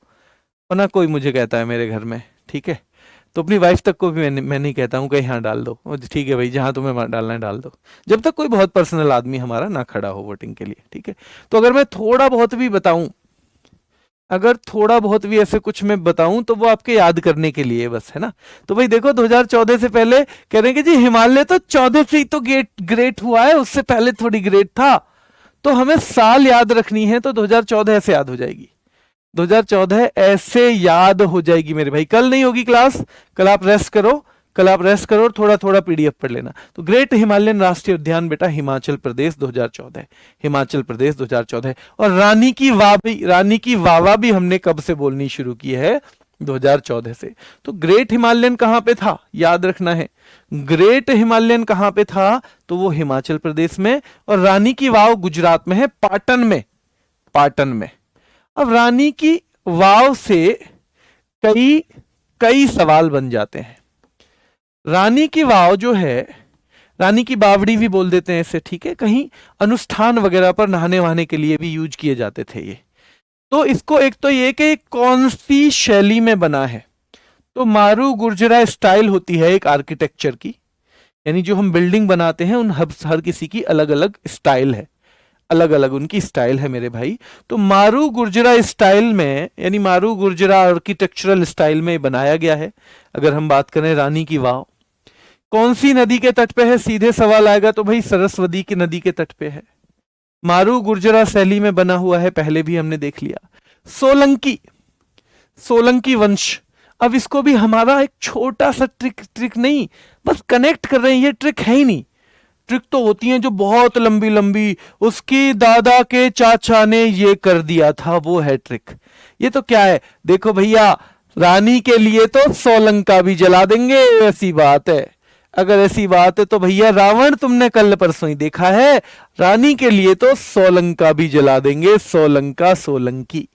S1: और ना कोई मुझे कहता है मेरे घर में। ठीक है, तो अपनी वाइफ तक को भी मैं नहीं कहता हूं कि यहाँ डाल दो, ठीक है भाई जहां तुम्हें डालना है डाल दो, जब तक कोई बहुत पर्सनल आदमी हमारा ना खड़ा हो वोटिंग के लिए। ठीक है, तो अगर मैं थोड़ा बहुत भी बताऊं, अगर थोड़ा बहुत भी ऐसे कुछ मैं बताऊं तो वो आपके याद करने के लिए बस, है ना। तो भाई देखो 2014 से पहले कह रहे हैं कि जी हिमालय तो 14 से ही तो ग्रेट हुआ है, उससे पहले थोड़ी ग्रेट था। तो हमें साल याद रखनी है, तो 2014 ऐसे याद हो जाएगी, 2014 ऐसे याद हो जाएगी मेरे भाई। कल नहीं होगी क्लास, कल आप रेस्ट करो, कल आप रेस्ट करो और थोड़ा थोड़ा पीडीएफ पढ़ लेना। तो ग्रेट हिमालयन राष्ट्रीय उद्यान बेटा हिमाचल प्रदेश 2014, हिमाचल प्रदेश 2014। और रानी की वावा भी हमने कब से बोलनी शुरू की है? 2014 से। तो ग्रेट हिमालयन कहां पे था याद रखना है, ग्रेट हिमालयन कहां पे था? तो वो हिमाचल प्रदेश में, और रानी की वाव गुजरात में है, पाटन में, पाटन में। अब रानी की वाव से कई कई सवाल बन जाते हैं। रानी की वाव जो है, रानी की बावड़ी भी बोल देते हैं इसे, ठीक है, कहीं अनुष्ठान वगैरह पर नहाने वहाने के लिए भी यूज किए जाते थे ये। तो इसको एक तो ये कि कौन सी शैली में बना है, तो मारू गुर्जरा स्टाइल होती है एक आर्किटेक्चर की, यानी जो हम बिल्डिंग बनाते हैं उन हर किसी की अलग अलग स्टाइल है। अलग अलग उनकी स्टाइल है मेरे भाई। तो मारू गुर्जरा स्टाइल में, यानी मारू गुर्जरा आर्किटेक्चरल स्टाइल में बनाया गया है। अगर हम बात करें रानी की वाव, कौन सी नदी के तट पे है, सीधे सवाल आएगा तो भाई सरस्वती की नदी के तट पे है। मारू गुर्जरा शैली में बना हुआ है, पहले भी हमने देख लिया। सोलंकी, सोलंकी वंश, अब इसको भी हमारा एक छोटा सा ट्रिक नहीं, बस कनेक्ट कर रहे हैं, ये ट्रिक है ही नहीं। ट्रिक तो होती हैं जो बहुत लंबी लंबी, उसकी दादा के चाचा ने ये कर दिया था, वो है ट्रिक। ये तो क्या है, देखो भैया, रानी के लिए तो सोलंका भी जला देंगे, ऐसी बात है। अगर ऐसी बात है तो भैया रावण तुमने कल परसों ही देखा है, रानी के लिए तो सोलंका भी जला देंगे, सोलंका सोलंकी,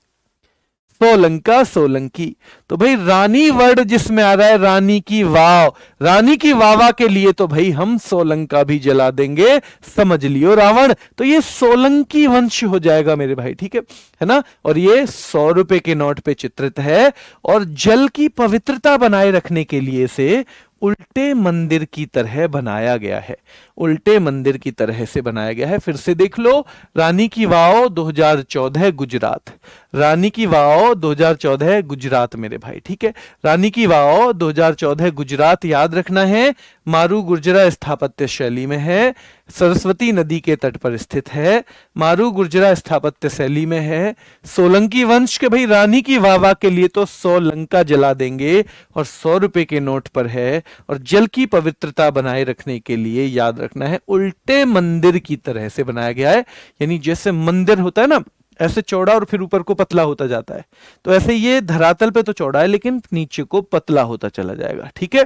S1: सोलंका सोलंकी। तो भाई रानी वर्ड जिसमें आ रहा है रानी की वाव, रानी की वावा के लिए तो भाई हम सोलंका भी जला देंगे, समझ लियो रावण। तो ये सोलंकी वंश हो जाएगा मेरे भाई, ठीक है ना। और ये 100 रुपए के नोट पे चित्रित है, और जल की पवित्रता बनाए रखने के लिए से उल्टे मंदिर की तरह बनाया गया है, उल्टे मंदिर की तरह से बनाया गया है। फिर से देख लो, रानी की वाव 2014 गुजरात, रानी की वाव 2014 गुजरात मेरे भाई, ठीक है। रानी की वाव 2014 गुजरात याद रखना है, मारू गुर्जरा स्थापत्य शैली में है, सरस्वती नदी के तट पर स्थित है, मारू गुर्जरा स्थापत्य शैली में है। सोलंकी वंश के भाई रानी की वावा के लिए तो सोलंका जला देंगे, और 100 रुपए के नोट पर है, और जल की पवित्रता बनाए रखने के लिए याद रखना है उल्टे मंदिर की तरह से बनाया गया है। यानी जैसे मंदिर होता है ना, ऐसे चौड़ा और फिर ऊपर को पतला होता जाता है, तो ऐसे ये धरातल पे तो चौड़ा है लेकिन नीचे को पतला होता चला जाएगा, ठीक है।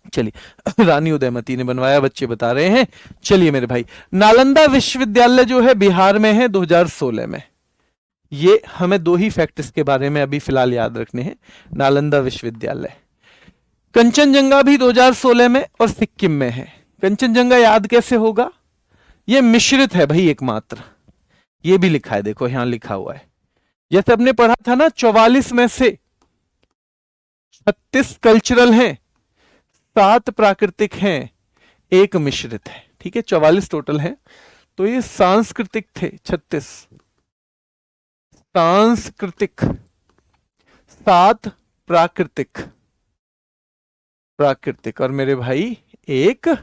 S1: चलिए, रानी उदयमती ने बनवाया, बच्चे बता रहे हैं। चलिए मेरे भाई, नालंदा विश्वविद्यालय जो है बिहार में है 2016 में। ये हमें दो ही फैक्ट इसके बारे में अभी फिलहाल याद रखने हैं, नालंदा विश्वविद्यालय। कंचनजंगा भी 2016 में और सिक्किम में है। कंचनजंगा याद कैसे होगा, ये मिश्रित है भाई एकमात्र, ये भी लिखा है, देखो यहां लिखा हुआ है। जैसे हमने पढ़ा था ना, 44 में से 36 कल्चरल हैं, 7 प्राकृतिक हैं, 1 मिश्रित है, ठीक है। 44 टोटल है, तो ये सांस्कृतिक थे 36, सांस्कृतिक, 7 प्राकृतिक, प्राकृतिक, और मेरे भाई 1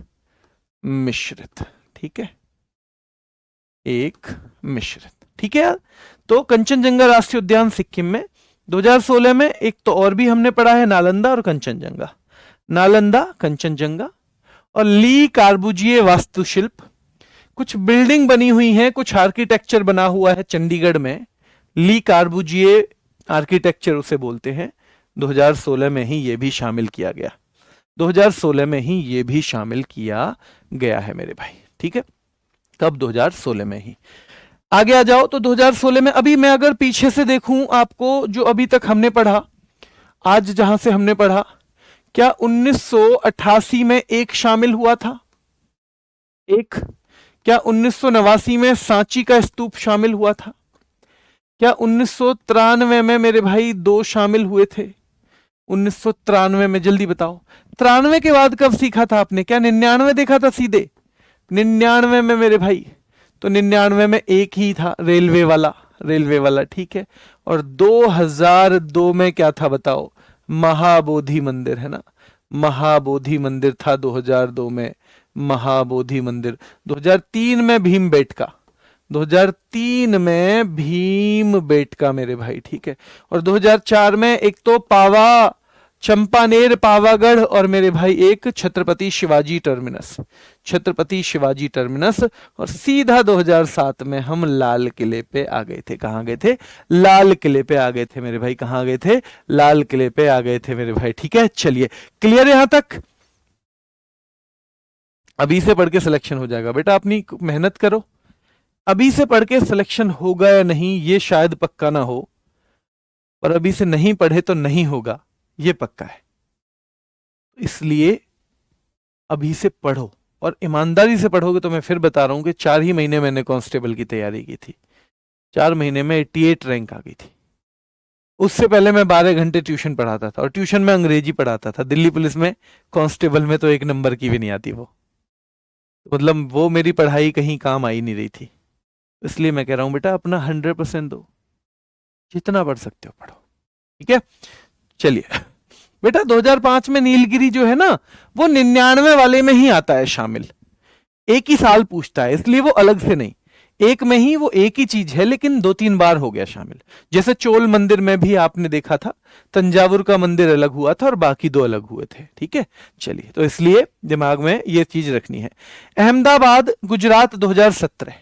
S1: मिश्रित, ठीक है, 1 मिश्रित, ठीक है यार। तो कंचनजंगा राष्ट्रीय उद्यान सिक्किम में 2016 में। एक तो और भी हमने पढ़ा है, नालंदा और कंचनजंगा, नालंदा कंचनजंगा। और ली कार्बुजिए वास्तुशिल्प, कुछ बिल्डिंग बनी हुई है, कुछ आर्किटेक्चर बना हुआ है चंडीगढ़ में, ली कार्बुजिए आर्किटेक्चर उसे बोलते हैं। 2016 में ही ये भी शामिल किया गया, 2016 में ही ये भी शामिल किया गया है मेरे भाई, ठीक है। कब, 2016 में ही। आगे आ जाओ, तो 2016 में, अभी मैं अगर पीछे से देखूं आपको, जो अभी तक हमने पढ़ा, आज जहां से हमने पढ़ा, क्या 1988 में एक शामिल हुआ था, एक? क्या 1989 में सांची का स्तूप शामिल हुआ था? क्या 1993 में मेरे भाई 2 शामिल हुए थे? 1993 में, जल्दी बताओ। 93 के बाद कब सीखा था आपने? क्या 99 देखा था सीधे? 99 में मेरे भाई, तो 99 में एक ही था, रेलवे वाला, रेलवे वाला, ठीक है। और 2002 में क्या था बताओ? महाबोधि मंदिर, है ना, महाबोधि मंदिर था 2002 में, महाबोधि मंदिर। 2003 में भीम बेटका, 2003 में भीम बेटका मेरे भाई, ठीक है। और 2004 में एक तो पावा, चंपानेर पावागढ़, और मेरे भाई एक छत्रपति शिवाजी टर्मिनस, छत्रपति शिवाजी टर्मिनस। और सीधा 2007 में हम लाल किले पे आ गए थे। कहां गए थे? लाल किले पे आ गए थे मेरे भाई। कहां गए थे? लाल किले पे आ गए थे मेरे भाई, ठीक है। चलिए, क्लियर है यहां तक? अभी से पढ़ के सिलेक्शन हो जाएगा बेटा, अपनी मेहनत करो। अभी से पढ़ के सिलेक्शन होगा या नहीं ये शायद पक्का ना हो, पर अभी से नहीं पढ़े तो नहीं होगा, ये पक्का है। इसलिए अभी से पढ़ो, और ईमानदारी से पढ़ोगे तो मैं फिर बता रहा हूं कि 4 ही महीने मैंने कांस्टेबल की तैयारी की थी, 4 महीने में 88 रैंक आ गई थी। उससे पहले मैं 12 घंटे ट्यूशन पढ़ाता था, और ट्यूशन में अंग्रेजी पढ़ाता था। दिल्ली पुलिस में कांस्टेबल में तो 1 नंबर की भी नहीं आती वो, मतलब वो मेरी पढ़ाई कहीं काम आई नहीं रही थी। इसलिए मैं कह रहा हूं बेटा अपना 100% दो, जितना पढ़ सकते हो पढ़ो, ठीक है। चलिए बेटा 2005 में नीलगिरी जो है ना वो 99 वाले में ही आता है शामिल, एक ही साल पूछता है, इसलिए वो अलग से नहीं, एक में ही वो एक ही चीज है, लेकिन 2-3 बार हो गया शामिल। जैसे चोल मंदिर में भी आपने देखा था, तंजावुर का मंदिर अलग हुआ था और बाकी 2 अलग हुए थे, ठीक है। चलिए, तो इसलिए दिमाग में ये चीज रखनी है। अहमदाबाद गुजरात 2017,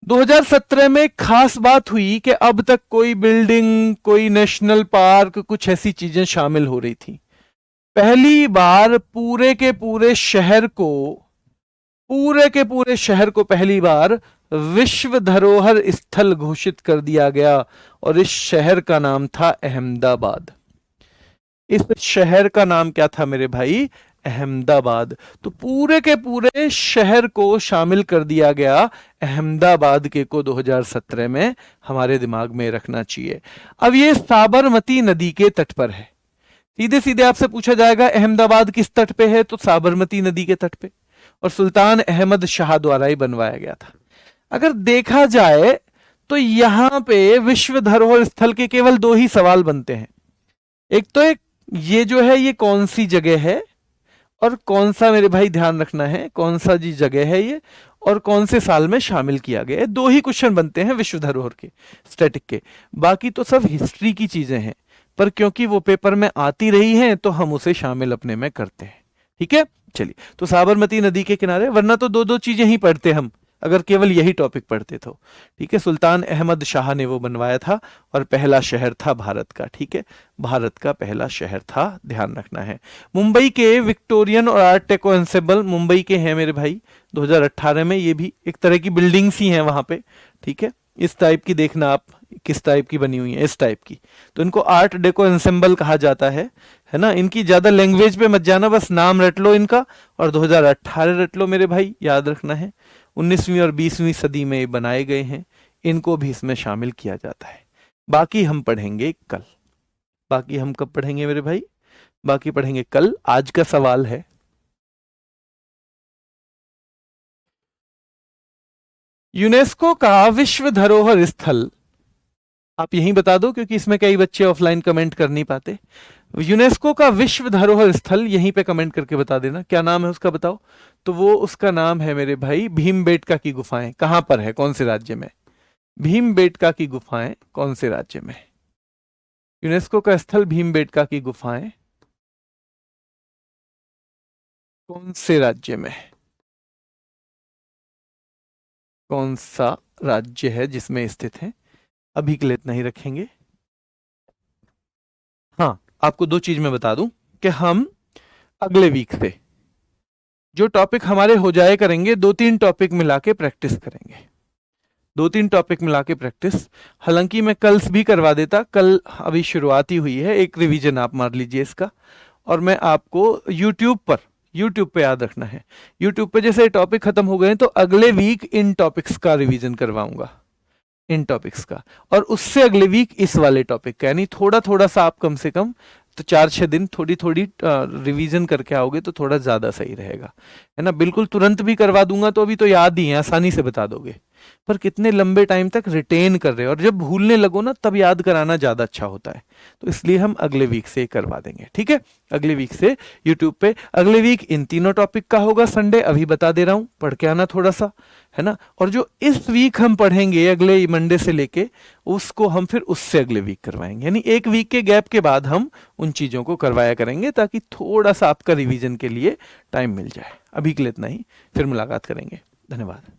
S1: 2017 में खास बात हुई कि अब तक कोई बिल्डिंग, कोई नेशनल पार्क, कुछ ऐसी चीजें शामिल हो रही थी। पहली बार पूरे के पूरे शहर को, पूरे के पूरे शहर को पहली बार विश्व धरोहर स्थल घोषित कर दिया गया, और इस शहर का नाम था अहमदाबाद। इस शहर का नाम क्या था मेरे भाई? अहमदाबाद। तो पूरे के पूरे शहर को शामिल कर दिया गया अहमदाबाद के को 2017 में, हमारे दिमाग में रखना चाहिए। अब ये साबरमती नदी के तट पर है, सीधे सीधे आपसे पूछा जाएगा अहमदाबाद किस तट पे है, तो साबरमती नदी के तट पे, और सुल्तान अहमद शाह द्वारा ही बनवाया गया था। अगर देखा जाए तो यहां पे विश्व धरोहर स्थल के केवल 2 ही सवाल बनते हैं। एक तो एक ये जो है ये कौन सी जगह है, और कौन सा मेरे भाई ध्यान रखना है कौन सा जी जगह है ये, और कौन से साल में शामिल किया गया है। 2 ही क्वेश्चन बनते हैं विश्व धरोहर के, स्टैटिक के, बाकी तो सब हिस्ट्री की चीजें हैं, पर क्योंकि वो पेपर में आती रही हैं तो हम उसे शामिल अपने में करते हैं, ठीक है। चलिए, तो साबरमती नदी के किनारे, वरना तो 2-2 चीजें ही पढ़ते हम अगर केवल यही टॉपिक पढ़ते तो, ठीक है। सुल्तान अहमद शाह ने वो बनवाया था, और पहला शहर था भारत का, ठीक है, भारत का पहला शहर था, ध्यान रखना है। मुंबई के विक्टोरियन और आर्ट डेको एंसेंबल मुंबई के हैं मेरे भाई, 2018 में, ये भी एक तरह की बिल्डिंग्स ही हैं वहां पे, ठीक है। इस टाइप की देखना आप किस टाइप की बनी हुई है, इस टाइप की, तो इनको आर्ट डेको एंसेंबल कहा जाता है ना। इनकी ज्यादा लैंग्वेज पे मत जाना, बस नाम रट लो इनका, और 2018 रट लो मेरे भाई, याद रखना है। 19वीं और 20वीं सदी में ये बनाए गए हैं, इनको भी इसमें शामिल किया जाता है। बाकी हम पढ़ेंगे कल, बाकी हम कब पढ़ेंगे मेरे भाई? बाकी पढ़ेंगे कल। आज का सवाल है, यूनेस्को का विश्व धरोहर स्थल, आप यहीं बता दो क्योंकि इसमें कई बच्चे ऑफलाइन कमेंट कर नहीं पाते। यूनेस्को का विश्व धरोहर स्थल यहीं पे कमेंट करके बता देना, क्या नाम है उसका बताओ। तो वो उसका नाम है मेरे भाई भीमबेटका की गुफाएं। कहां पर है, कौन से राज्य में? भीमबेटका की गुफाएं कौन से राज्य में? यूनेस्को का स्थल भीमबेटका की गुफाएं कौन से राज्य में? कौन सा राज्य है जिसमें स्थित है? अभी के लिए इतना ही रखेंगे। हाँ, आपको 2 चीज मैं बता दूं कि हम अगले वीक से जो टॉपिक हमारे हो जाए करेंगे, 2-3 टॉपिक मिला के प्रैक्टिस करेंगे, 2-3 टॉपिक मिला के प्रैक्टिस। हालांकि मैं कल भी करवा देता, कल अभी शुरुआत ही हुई है, एक रिवीजन आप मार लीजिए इसका, और मैं आपको यूट्यूब पे याद रखना है, यूट्यूब पे जैसे टॉपिक खत्म हो गए तो अगले वीक इन टॉपिक्स का रिवीजन करवाऊंगा, इन टॉपिक्स का, और उससे अगले वीक इस वाले टॉपिक का, यानी थोड़ा थोड़ा सा आप कम से कम तो 4-6 दिन थोड़ी थोड़ी रिवीजन करके आओगे तो थोड़ा ज्यादा सही रहेगा, है ना। बिल्कुल तुरंत भी करवा दूंगा तो अभी तो याद ही है, आसानी से बता दोगे, पर कितने लंबे टाइम तक रिटेन कर रहे हो, और जब भूलने लगो ना तब याद कराना ज्यादा अच्छा होता है, तो इसलिए हम अगले वीक से करवा देंगे, ठीक है। अगले वीक से यूट्यूब पे, अगले वीक इन तीनों टॉपिक का होगा संडे, अभी बता दे रहा हूं, पढ़ के आना थोड़ा सा, है ना। और जो इस वीक हम पढ़ेंगे अगले मंडे से लेके, उसको हम फिर उससे अगले वीक करवाएंगे, यानी एक वीक के गैप के बाद हम उन चीजों को करवाया करेंगे, ताकि थोड़ा सा आपका रिवीजन के लिए टाइम मिल जाए। अभी के लिए इतना ही, फिर मुलाकात करेंगे, धन्यवाद।